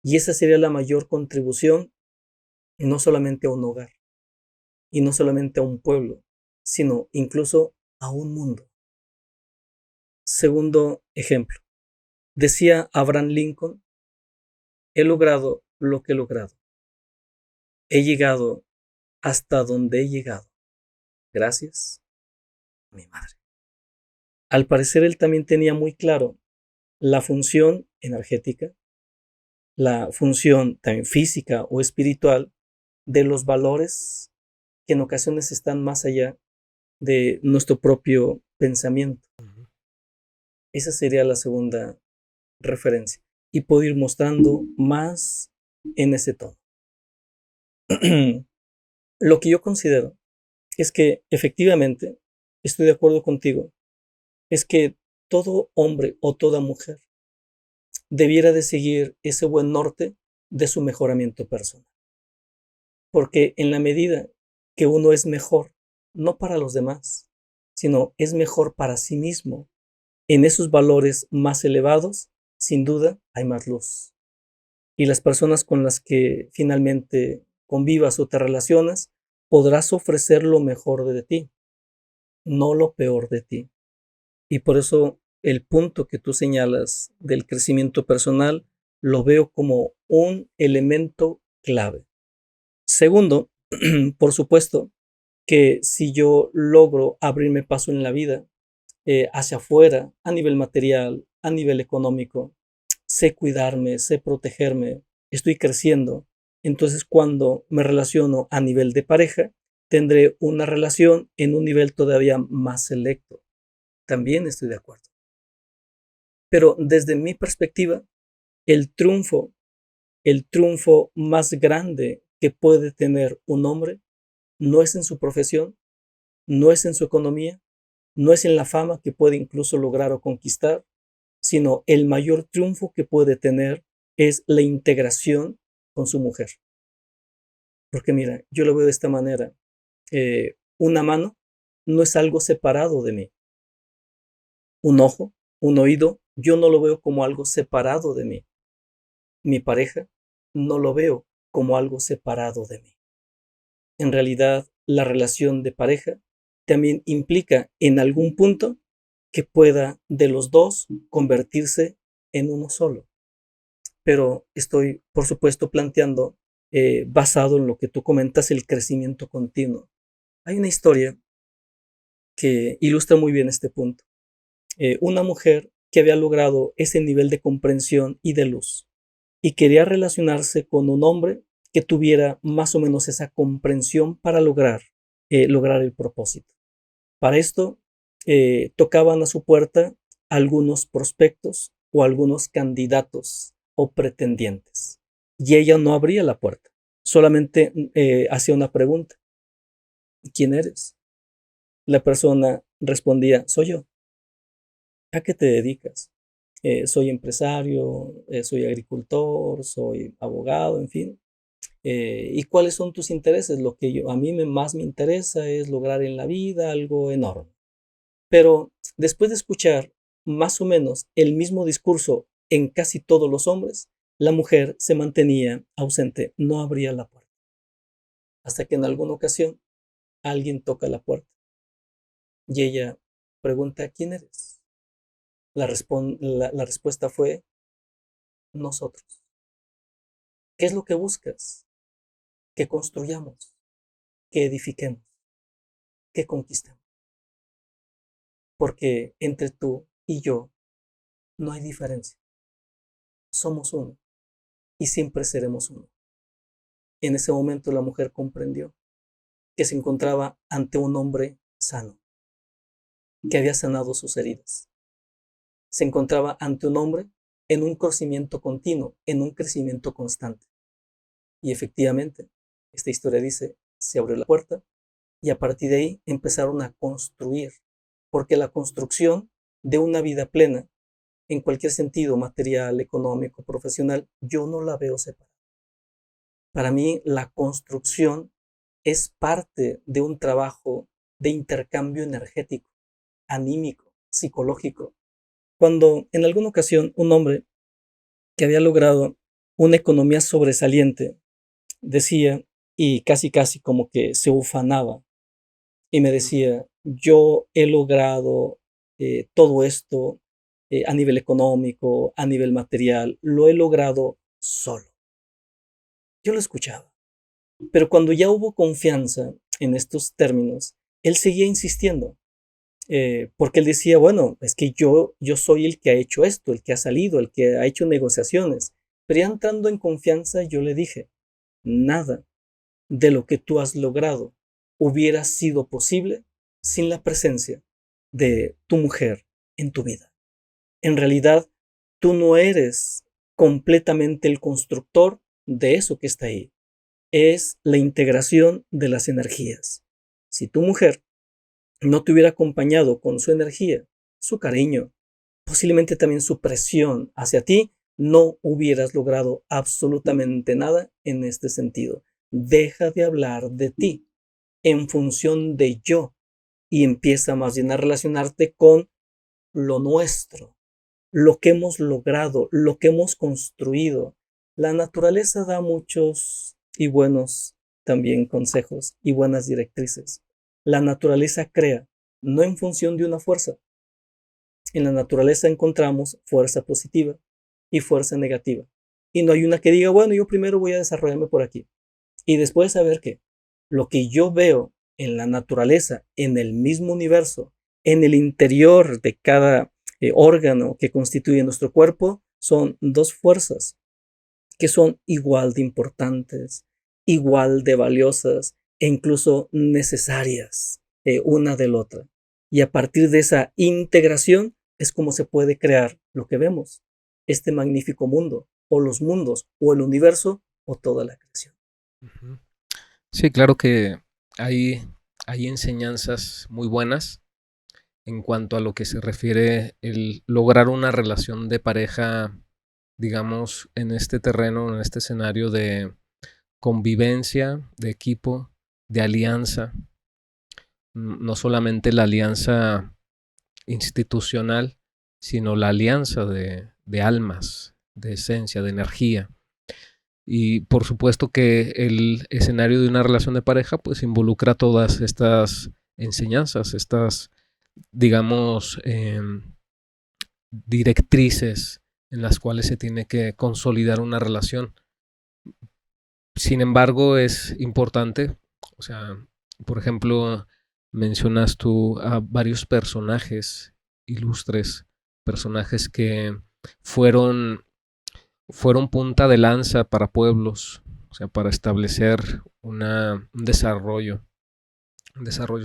Y esa sería la mayor contribución, no solamente a un hogar, y no solamente a un pueblo, sino incluso a un mundo. Segundo ejemplo, decía Abraham Lincoln, he logrado lo que he logrado. He llegado hasta donde he llegado, gracias a mi madre. Al parecer él también tenía muy claro la función energética, la función también física o espiritual de los valores que en ocasiones están más allá de nuestro propio pensamiento. Esa sería la segunda referencia. Y puedo ir mostrando más en ese tono. Lo que yo considero es que efectivamente, estoy de acuerdo contigo, es que todo hombre o toda mujer debiera de seguir ese buen norte de su mejoramiento personal. Porque en la medida que uno es mejor, no para los demás, sino es mejor para sí mismo, en esos valores más elevados, sin duda hay más luz. Y las personas con las que finalmente convivas o te relacionas, podrás ofrecer lo mejor de ti, no lo peor de ti. Y por eso el punto que tú señalas del crecimiento personal lo veo como un elemento clave. Segundo, por supuesto que si yo logro abrirme paso en la vida hacia afuera, a nivel material, a nivel económico, sé cuidarme, sé protegerme, estoy creciendo. Entonces, cuando me relaciono a nivel de pareja, tendré una relación en un nivel todavía más selecto. También estoy de acuerdo. Pero desde mi perspectiva, el triunfo, el triunfo más grande que puede tener un hombre no es en su profesión, no es en su economía, no es en la fama que puede incluso lograr o conquistar, sino el mayor triunfo que puede tener es la integración con su mujer. Porque mira, yo lo veo de esta manera. Una mano no es algo separado de mí. Un ojo, un oído, yo no lo veo como algo separado de mí. Mi pareja no lo veo como algo separado de mí. En realidad, la relación de pareja también implica en algún punto que pueda de los dos convertirse en uno solo. Pero estoy, por supuesto, planteando, basado en lo que tú comentas, el crecimiento continuo. Hay una historia que ilustra muy bien este punto. Una mujer que había logrado ese nivel de comprensión y de luz y quería relacionarse con un hombre que tuviera más o menos esa comprensión para lograr el propósito. Para esto, tocaban a su puerta algunos prospectos o algunos candidatos o pretendientes. Y ella no abría la puerta, solamente hacía una pregunta. ¿Quién eres? La persona respondía, soy yo. ¿A qué te dedicas? Soy empresario, soy agricultor, soy abogado, en fin. ¿Y cuáles son tus intereses? Lo que a mí más me interesa es lograr en la vida algo enorme. Pero después de escuchar más o menos el mismo discurso en casi todos los hombres, la mujer se mantenía ausente, no abría la puerta. Hasta que en alguna ocasión alguien toca la puerta y ella pregunta, ¿quién eres? La respuesta fue, nosotros. ¿Qué es lo que buscas? Que construyamos, que edifiquemos, que conquistemos. Porque entre tú y yo no hay diferencia. Somos uno y siempre seremos uno. En ese momento la mujer comprendió que se encontraba ante un hombre sano, que había sanado sus heridas. Se encontraba ante un hombre en un crecimiento continuo, en un crecimiento constante. Y efectivamente, esta historia dice, se abrió la puerta y a partir de ahí empezaron a construir, porque la construcción de una vida plena, en cualquier sentido, material, económico, profesional, yo no la veo separada. Para mí, la construcción es parte de un trabajo de intercambio energético, anímico, psicológico. Cuando en alguna ocasión un hombre que había logrado una economía sobresaliente decía, y casi como que se ufanaba, y me decía, yo he logrado todo esto a nivel económico, a nivel material, lo he logrado solo. Yo lo escuchaba. Pero cuando ya hubo confianza en estos términos, él seguía insistiendo, porque él decía, bueno, es que yo soy el que ha hecho esto, el que ha salido, el que ha hecho negociaciones. Pero ya entrando en confianza, yo le dije, nada de lo que tú has logrado hubiera sido posible sin la presencia de tu mujer en tu vida. En realidad, tú no eres completamente el constructor de eso que está ahí. Es la integración de las energías. Si tu mujer no te hubiera acompañado con su energía, su cariño, posiblemente también su presión hacia ti, no hubieras logrado absolutamente nada en este sentido. Deja de hablar de ti en función de yo y empieza más bien a relacionarte con lo nuestro, lo que hemos logrado, lo que hemos construido. La naturaleza da muchos y buenos también consejos y buenas directrices. La naturaleza crea, no en función de una fuerza. En la naturaleza encontramos fuerza positiva y fuerza negativa. Y no hay una que diga, bueno, yo primero voy a desarrollarme por aquí y después saber qué. Lo que yo veo en la naturaleza, en el mismo universo, en el interior de cada órgano que constituye nuestro cuerpo, son dos fuerzas que son igual de importantes, igual de valiosas e incluso necesarias una de la otra. Y a partir de esa integración es como se puede crear lo que vemos, este magnífico mundo o los mundos, o el universo, o toda la creación. Ujú. Sí, claro que hay enseñanzas muy buenas en cuanto a lo que se refiere el lograr una relación de pareja, digamos, en este terreno, en este escenario de convivencia, de equipo, de alianza. No solamente la alianza institucional, sino la alianza de almas, de esencia, de energía. Y por supuesto que el escenario de una relación de pareja pues involucra todas estas enseñanzas, estas, digamos, directrices en las cuales se tiene que consolidar una relación. Sin embargo, es importante, o sea, por ejemplo, mencionas tú a varios personajes ilustres, personajes que fueron, fueron punta de lanza para pueblos, o sea, para establecer un desarrollo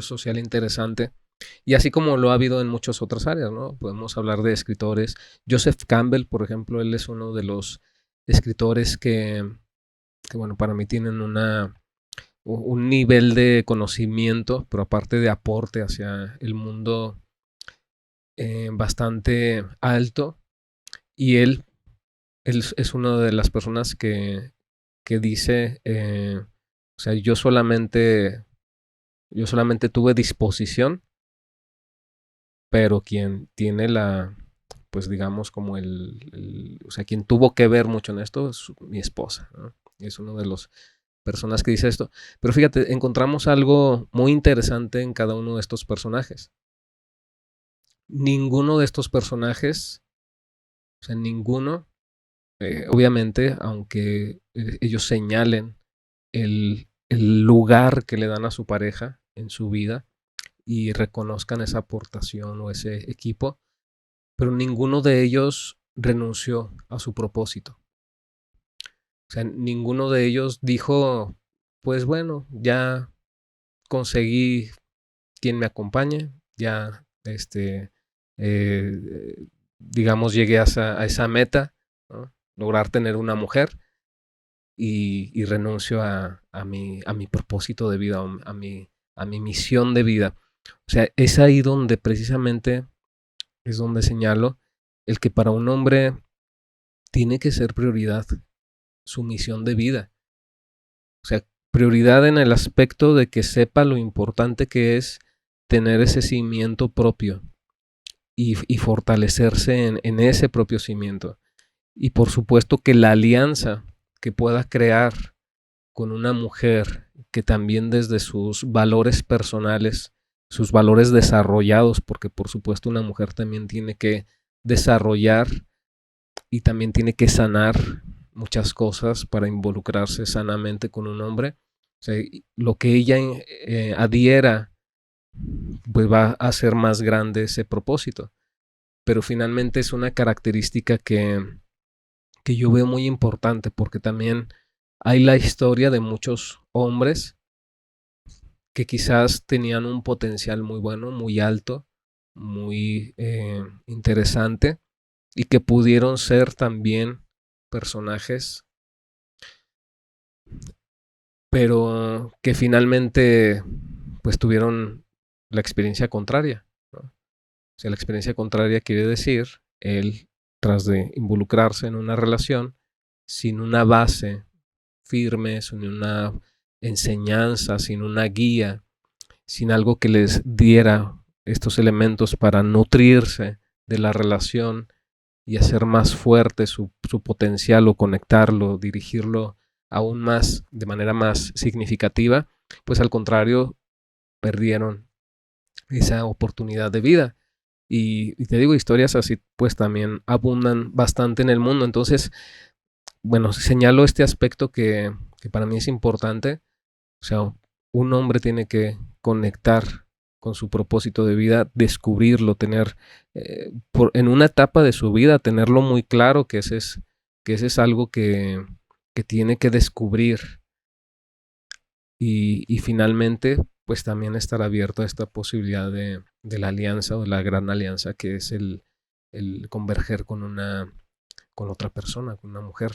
social interesante. Y así como lo ha habido en muchas otras áreas, ¿no? Podemos hablar de escritores. Joseph Campbell, por ejemplo, él es uno de los escritores que bueno, para mí tienen un nivel de conocimiento, pero aparte de aporte hacia el mundo bastante alto. Y él es una de las personas que dice, o sea, yo solamente tuve disposición, pero quien tiene pues digamos, como o sea, quien tuvo que ver mucho en esto es mi esposa, ¿no? Es uno de los personas que dice esto. Pero fíjate, encontramos algo muy interesante en cada uno de estos personajes. Ninguno de estos personajes, o sea, ninguno, obviamente, aunque ellos señalen el lugar que le dan a su pareja en su vida y reconozcan esa aportación o ese equipo, pero ninguno de ellos renunció a su propósito. O sea, ninguno de ellos dijo, pues bueno, ya conseguí quien me acompañe, ya digamos, llegué a esa meta, ¿no? Lograr tener una mujer y renuncio a mi propósito de vida, a mi misión de vida. O sea, es ahí donde precisamente es donde señalo el que para un hombre tiene que ser prioridad su misión de vida. O sea, prioridad en el aspecto de que sepa lo importante que es tener ese cimiento propio y fortalecerse en ese propio cimiento. Y por supuesto que la alianza que pueda crear con una mujer que también desde sus valores personales, sus valores desarrollados, porque por supuesto una mujer también tiene que desarrollar y también tiene que sanar muchas cosas para involucrarse sanamente con un hombre. O sea, lo que ella adhiera, pues va a hacer más grande ese propósito. Pero finalmente es una característica que yo veo muy importante porque también hay la historia de muchos hombres que quizás tenían un potencial muy bueno, muy alto, muy interesante y que pudieron ser también personajes, pero que finalmente pues tuvieron la experiencia contraria, ¿no? O sea, la experiencia contraria quiere decir él, tras de involucrarse en una relación sin una base firme, sin una enseñanza, sin una guía, sin algo que les diera estos elementos para nutrirse de la relación y hacer más fuerte su potencial o conectarlo, dirigirlo aún más, de manera más significativa, pues al contrario, perdieron esa oportunidad de vida. Y te digo, historias así pues también abundan bastante en el mundo. Entonces, bueno, señalo este aspecto que para mí es importante. O sea, un hombre tiene que conectar con su propósito de vida, descubrirlo, tener, en una etapa de su vida, tenerlo muy claro que ese es algo que tiene que descubrir y finalmente, pues también estar abierto a esta posibilidad de la alianza o de la gran alianza que es el converger con otra persona, con una mujer.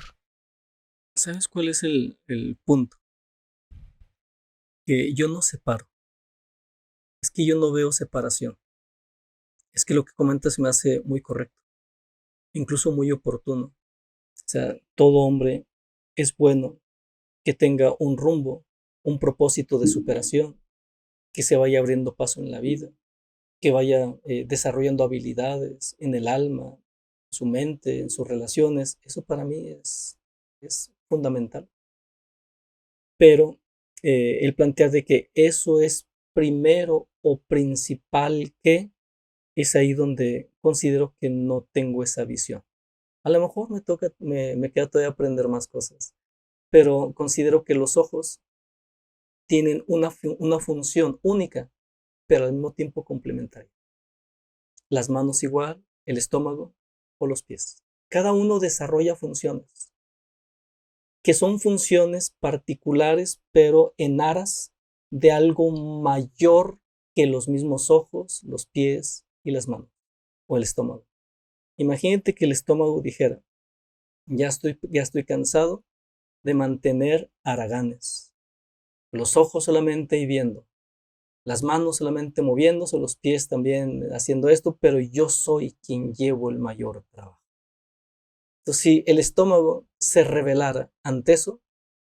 ¿Sabes cuál es el punto? Que yo no separo. Es que yo no veo separación. Es que lo que comentas me hace muy correcto, incluso muy oportuno. O sea, todo hombre es bueno que tenga un rumbo, un propósito de superación, que se vaya abriendo paso en la vida, que vaya desarrollando habilidades en el alma, en su mente, en sus relaciones. Eso para mí es fundamental. Pero el plantear de que eso es primero o principal que, es ahí donde considero que no tengo esa visión. A lo mejor me queda todavía aprender más cosas, pero considero que los ojos tienen una función única, pero al mismo tiempo complementaria. Las manos igual, el estómago o los pies. Cada uno desarrolla funciones, que son funciones particulares, pero en aras de algo mayor que los mismos ojos, los pies y las manos, o el estómago. Imagínate que el estómago dijera, ya estoy cansado de mantener haraganes, los ojos solamente y viendo, las manos solamente moviéndose, los pies también haciendo esto, pero yo soy quien llevo el mayor trabajo. Entonces, si el estómago se rebelara ante eso,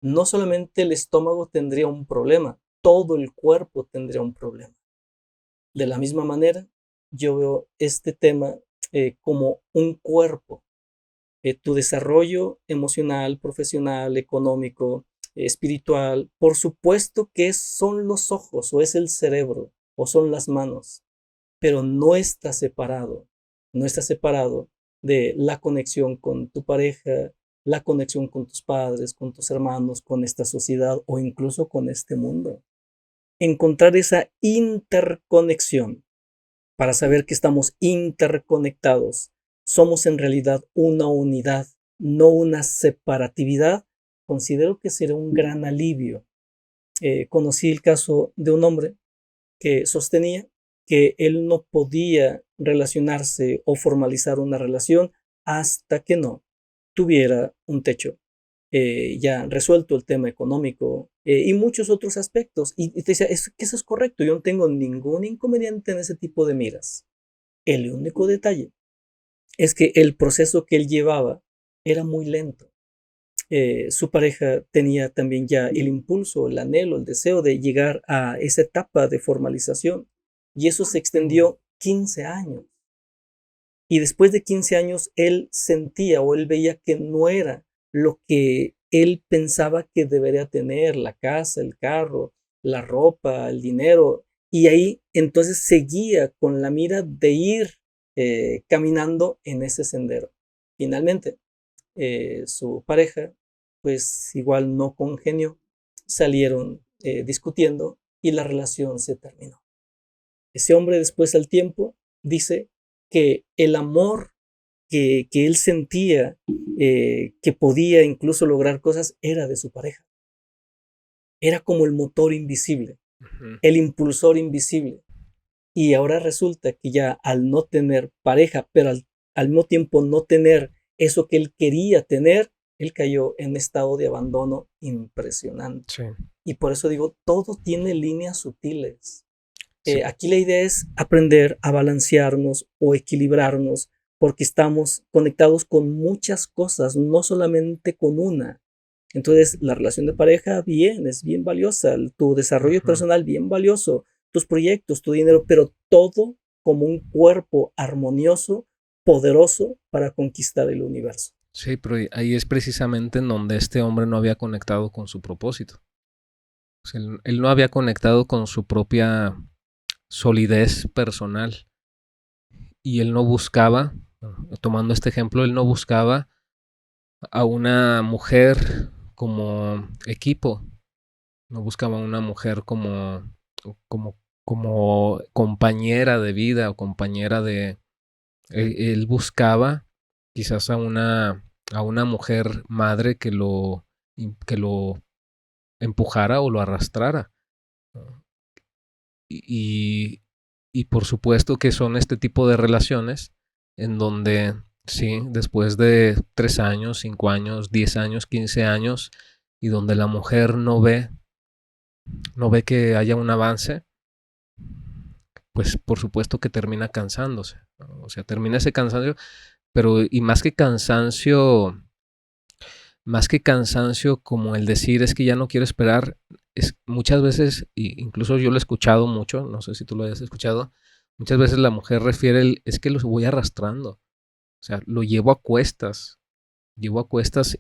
no solamente el estómago tendría un problema, todo el cuerpo tendría un problema. De la misma manera, yo veo este tema como un cuerpo. Tu desarrollo emocional, profesional, económico, espiritual, por supuesto que son los ojos o es el cerebro o son las manos, pero no está separado de la conexión con tu pareja, la conexión con tus padres, con tus hermanos, con esta sociedad o incluso con este mundo. Encontrar esa interconexión para saber que estamos interconectados, somos en realidad una unidad, no una separatividad, considero que será un gran alivio. Conocí el caso de un hombre que sostenía que él no podía relacionarse o formalizar una relación hasta que no tuviera un techo, ya resuelto el tema económico y muchos otros aspectos. Y te decía, que eso es correcto, yo no tengo ningún inconveniente en ese tipo de miras. El único detalle es que el proceso que él llevaba era muy lento. Su pareja tenía también ya el impulso, el anhelo, el deseo de llegar a esa etapa de formalización y eso se extendió 15 años. Y después de 15 años él sentía o él veía que no era lo que él pensaba que debería tener, la casa, el carro, la ropa, el dinero. Y ahí entonces seguía con la mira de ir caminando en ese sendero. Finalmente, su pareja, pues igual no congenió, salieron discutiendo y la relación se terminó. Ese hombre después al tiempo dice que el amor que él sentía, que podía incluso lograr cosas, era de su pareja. Era como el motor invisible, el impulsor invisible. Y ahora resulta que ya al no tener pareja, pero al mismo tiempo no tener eso que él quería tener, él cayó en un estado de abandono impresionante. Sí. Y por eso digo, todo tiene líneas sutiles. Sí. Aquí la idea es aprender a balancearnos o equilibrarnos porque estamos conectados con muchas cosas, no solamente con una. Entonces, la relación de pareja, bien, es bien valiosa, tu desarrollo personal, bien valioso, tus proyectos, tu dinero, pero todo como un cuerpo armonioso, poderoso para conquistar el universo. Sí, pero ahí es precisamente en donde este hombre no había conectado con su propósito. O sea, él no había conectado con su propia solidez personal y él no buscaba, tomando este ejemplo, él no buscaba a una mujer como equipo, no buscaba a una mujer como compañera de vida o compañera de... Él buscaba quizás a una mujer madre que lo empujara o lo arrastrara. Y por supuesto que son este tipo de relaciones en donde Sí, después de 3 años, 5 años, 10 años, 15 años, y donde la mujer no ve que haya un avance, pues por supuesto que termina cansándose, ¿no? O sea, termina ese cansancio, pero y más que cansancio como el decir es que ya no quiero esperar, es muchas veces, y incluso yo lo he escuchado mucho, no sé si tú lo hayas escuchado, muchas veces la mujer refiere es que los voy arrastrando, o sea, lo llevo a cuestas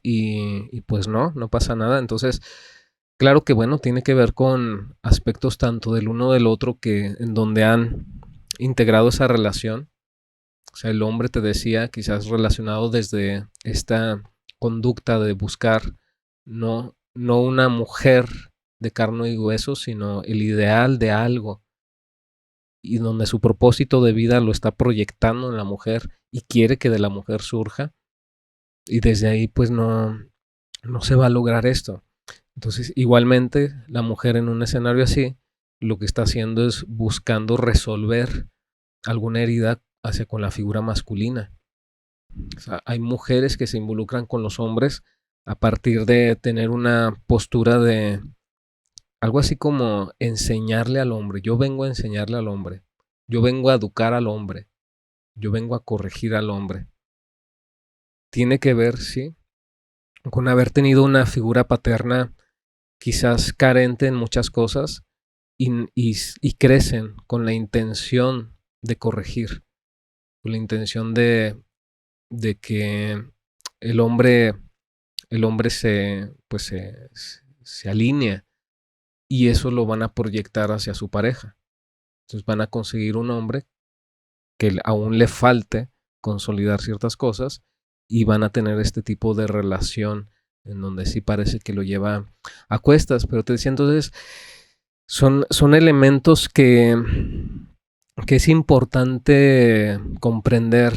y pues no pasa nada. Entonces, claro que bueno, tiene que ver con aspectos tanto del uno del otro que en donde han integrado esa relación. O sea, el hombre te decía, quizás relacionado desde esta conducta de buscar no una mujer de carne y hueso, sino el ideal de algo y donde su propósito de vida lo está proyectando en la mujer y quiere que de la mujer surja y desde ahí pues no se va a lograr esto. Entonces, igualmente, la mujer en un escenario así, lo que está haciendo es buscando resolver alguna herida hacia con la figura masculina. O sea, hay mujeres que se involucran con los hombres a partir de tener una postura de algo así como enseñarle al hombre. Yo vengo a enseñarle al hombre. Yo vengo a educar al hombre. Yo vengo a corregir al hombre. Tiene que ver, sí, con haber tenido una figura paterna quizás carente en muchas cosas y crecen con la intención de corregir, con la intención de que el hombre, el hombre se alinea y eso lo van a proyectar hacia su pareja. Entonces van a conseguir un hombre que aún le falte consolidar ciertas cosas y van a tener este tipo de relación en donde sí parece que lo lleva a cuestas, pero te decía entonces, son elementos que es importante comprender,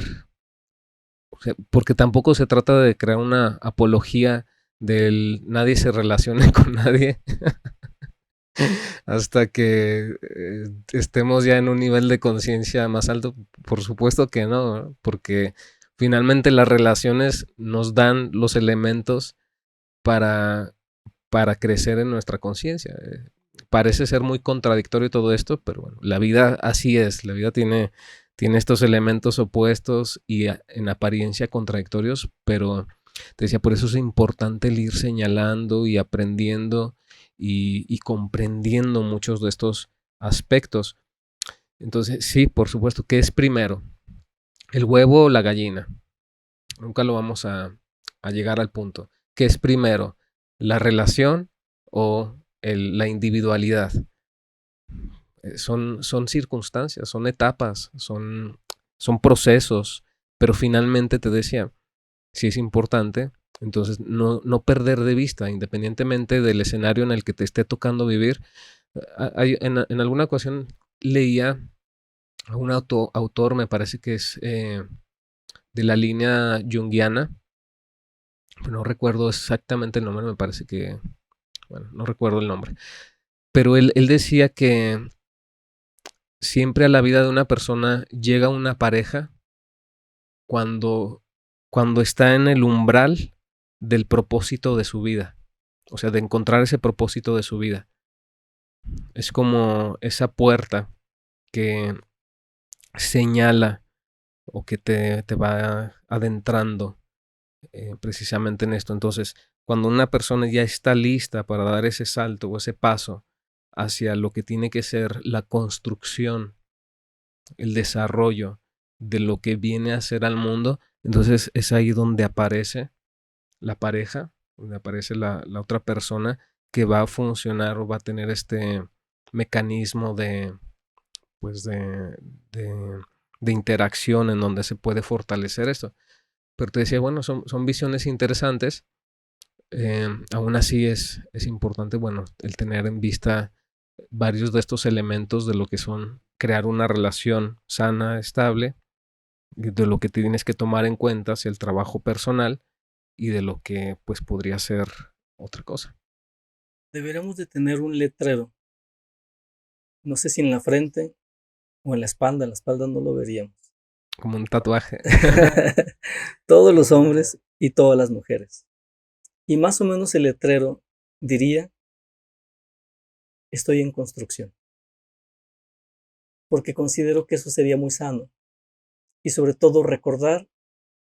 o sea, porque tampoco se trata de crear una apología del nadie se relacione con nadie hasta que estemos ya en un nivel de conciencia más alto. Por supuesto que no, porque finalmente las relaciones nos dan los elementos para, para crecer en nuestra conciencia. Parece ser muy contradictorio todo esto, pero bueno, la vida así es, la vida tiene estos elementos opuestos y en apariencia contradictorios, pero te decía, por eso es importante el ir señalando y aprendiendo y comprendiendo muchos de estos aspectos. Entonces, sí, por supuesto, ¿qué es primero? ¿El huevo o la gallina? Nunca lo vamos a llegar al punto. ¿Qué es primero? ¿La relación o la individualidad? Son circunstancias, son etapas, son procesos, pero finalmente te decía, si es importante, entonces no perder de vista, independientemente del escenario en el que te esté tocando vivir. En alguna ocasión leía a un autor, me parece que es de la línea junguiana, no recuerdo exactamente el nombre, me parece que, bueno, no recuerdo el nombre, pero él decía que siempre a la vida de una persona llega una pareja cuando, cuando está en el umbral del propósito de su vida, o sea, de encontrar ese propósito de su vida. Es como esa puerta que señala o que te va adentrando precisamente en esto. Entonces, cuando una persona ya está lista para dar ese salto o ese paso hacia lo que tiene que ser la construcción, el desarrollo de lo que viene a ser al mundo, entonces es ahí donde aparece la pareja, donde aparece la otra persona que va a funcionar o va a tener este mecanismo pues de interacción en donde se puede fortalecer esto. Pero te decía, bueno, son visiones interesantes. Aún así es importante, bueno, el tener en vista varios de estos elementos de lo que son crear una relación sana, estable, de lo que tienes que tomar en cuenta hacia el trabajo personal y de lo que pues podría ser otra cosa. Deberíamos de tener un letrero, no sé si en la frente o en la espalda no lo veríamos. Como un tatuaje. Todos los hombres y todas las mujeres. Y más o menos el letrero diría, estoy en construcción, porque considero que eso sería muy sano. Y sobre todo recordar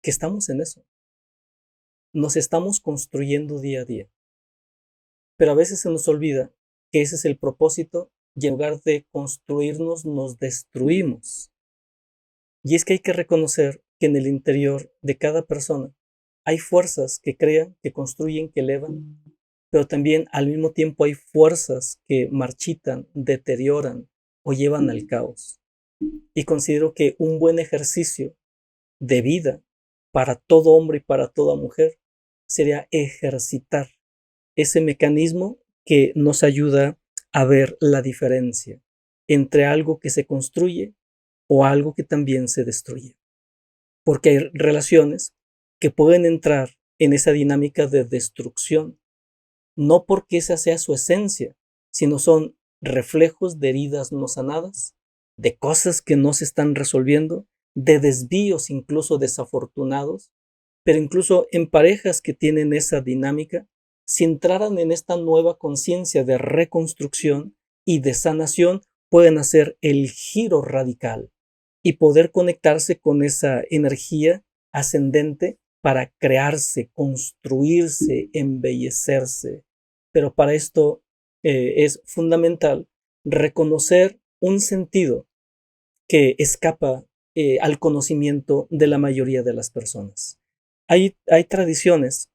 que estamos en eso. Nos estamos construyendo día a día. Pero a veces se nos olvida que ese es el propósito y en lugar de construirnos, nos destruimos. Y es que hay que reconocer que en el interior de cada persona hay fuerzas que crean, que construyen, que elevan, pero también al mismo tiempo hay fuerzas que marchitan, deterioran o llevan al caos. Y considero que un buen ejercicio de vida para todo hombre y para toda mujer sería ejercitar ese mecanismo que nos ayuda a ver la diferencia entre algo que se construye o algo que también se destruye. Porque hay relaciones que pueden entrar en esa dinámica de destrucción, no porque esa sea su esencia, sino son reflejos de heridas no sanadas, de cosas que no se están resolviendo, de desvíos incluso desafortunados, pero incluso en parejas que tienen esa dinámica, si entraran en esta nueva conciencia de reconstrucción y de sanación, pueden hacer el giro radical y poder conectarse con esa energía ascendente para crearse, construirse, embellecerse. Pero para esto es fundamental reconocer un sentido que escapa al conocimiento de la mayoría de las personas. Hay tradiciones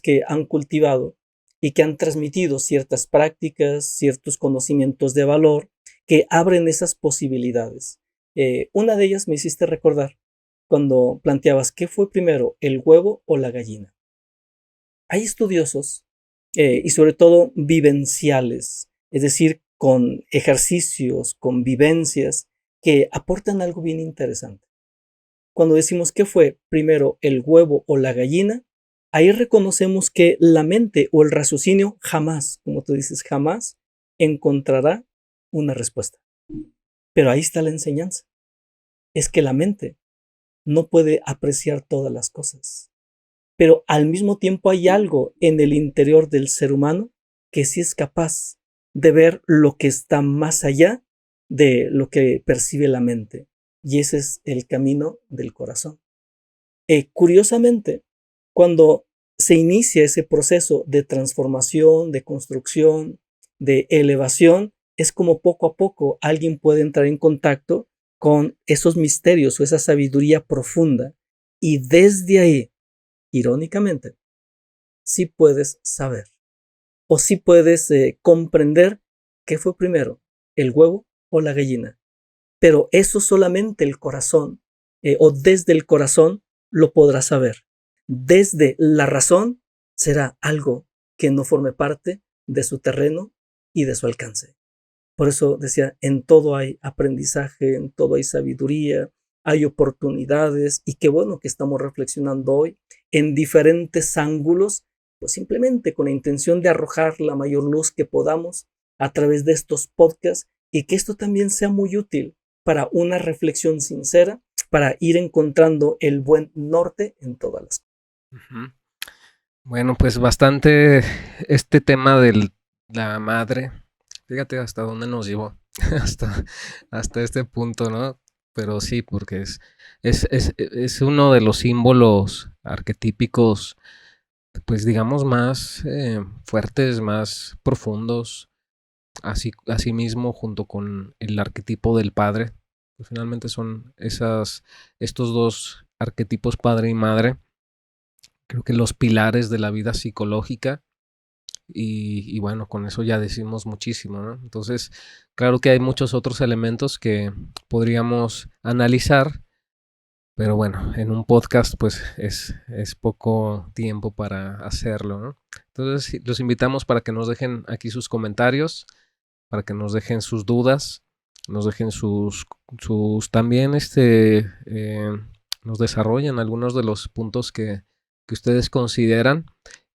que han cultivado y que han transmitido ciertas prácticas, ciertos conocimientos de valor que abren esas posibilidades. Una de ellas me hiciste recordar cuando planteabas qué fue primero, el huevo o la gallina. Hay estudiosos y sobre todo vivenciales, es decir, con ejercicios, con vivencias que aportan algo bien interesante. Cuando decimos qué fue primero, el huevo o la gallina, ahí reconocemos que la mente o el raciocinio jamás, como tú dices, jamás encontrará una respuesta. Pero ahí está la enseñanza. Es que la mente no puede apreciar todas las cosas. Pero al mismo tiempo hay algo en el interior del ser humano que sí es capaz de ver lo que está más allá de lo que percibe la mente. Y ese es el camino del corazón. Curiosamente, cuando se inicia ese proceso de transformación, de construcción, de elevación, es como poco a poco alguien puede entrar en contacto con esos misterios o esa sabiduría profunda. Y desde ahí, irónicamente, sí puedes saber o sí puedes comprender qué fue primero, el huevo o la gallina. Pero eso solamente el corazón o desde el corazón lo podrás saber. Desde la razón será algo que no forme parte de su terreno y de su alcance. Por eso decía, en todo hay aprendizaje, en todo hay sabiduría, hay oportunidades y qué bueno que estamos reflexionando hoy en diferentes ángulos, pues simplemente con la intención de arrojar la mayor luz que podamos a través de estos podcasts y que esto también sea muy útil para una reflexión sincera, para ir encontrando el buen norte en todas las cosas. Uh-huh. Bueno, pues bastante este tema de la madre. Fíjate hasta dónde nos llevó, hasta este punto, ¿no? Pero sí, porque es uno de los símbolos arquetípicos, pues digamos, más fuertes, más profundos, así mismo junto con el arquetipo del padre. Pues finalmente son estos dos arquetipos, padre y madre, creo que los pilares de la vida psicológica. Y bueno, con eso ya decimos muchísimo, ¿no? Entonces, claro que hay muchos otros elementos que podríamos analizar, pero bueno, en un podcast pues es poco tiempo para hacerlo, ¿no? Entonces, los invitamos para que nos dejen aquí sus comentarios, para que nos dejen sus dudas, nos dejen sus también nos desarrollen algunos de los puntos que ustedes consideran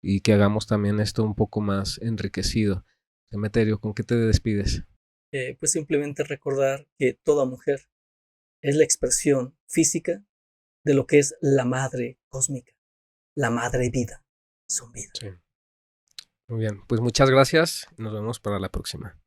y que hagamos también esto un poco más enriquecido. Demeterio, ¿con qué te despides? Pues simplemente recordar que toda mujer es la expresión física de lo que es la madre cósmica, la madre vida, son vida. Sí. Muy bien, pues muchas gracias y nos vemos para la próxima.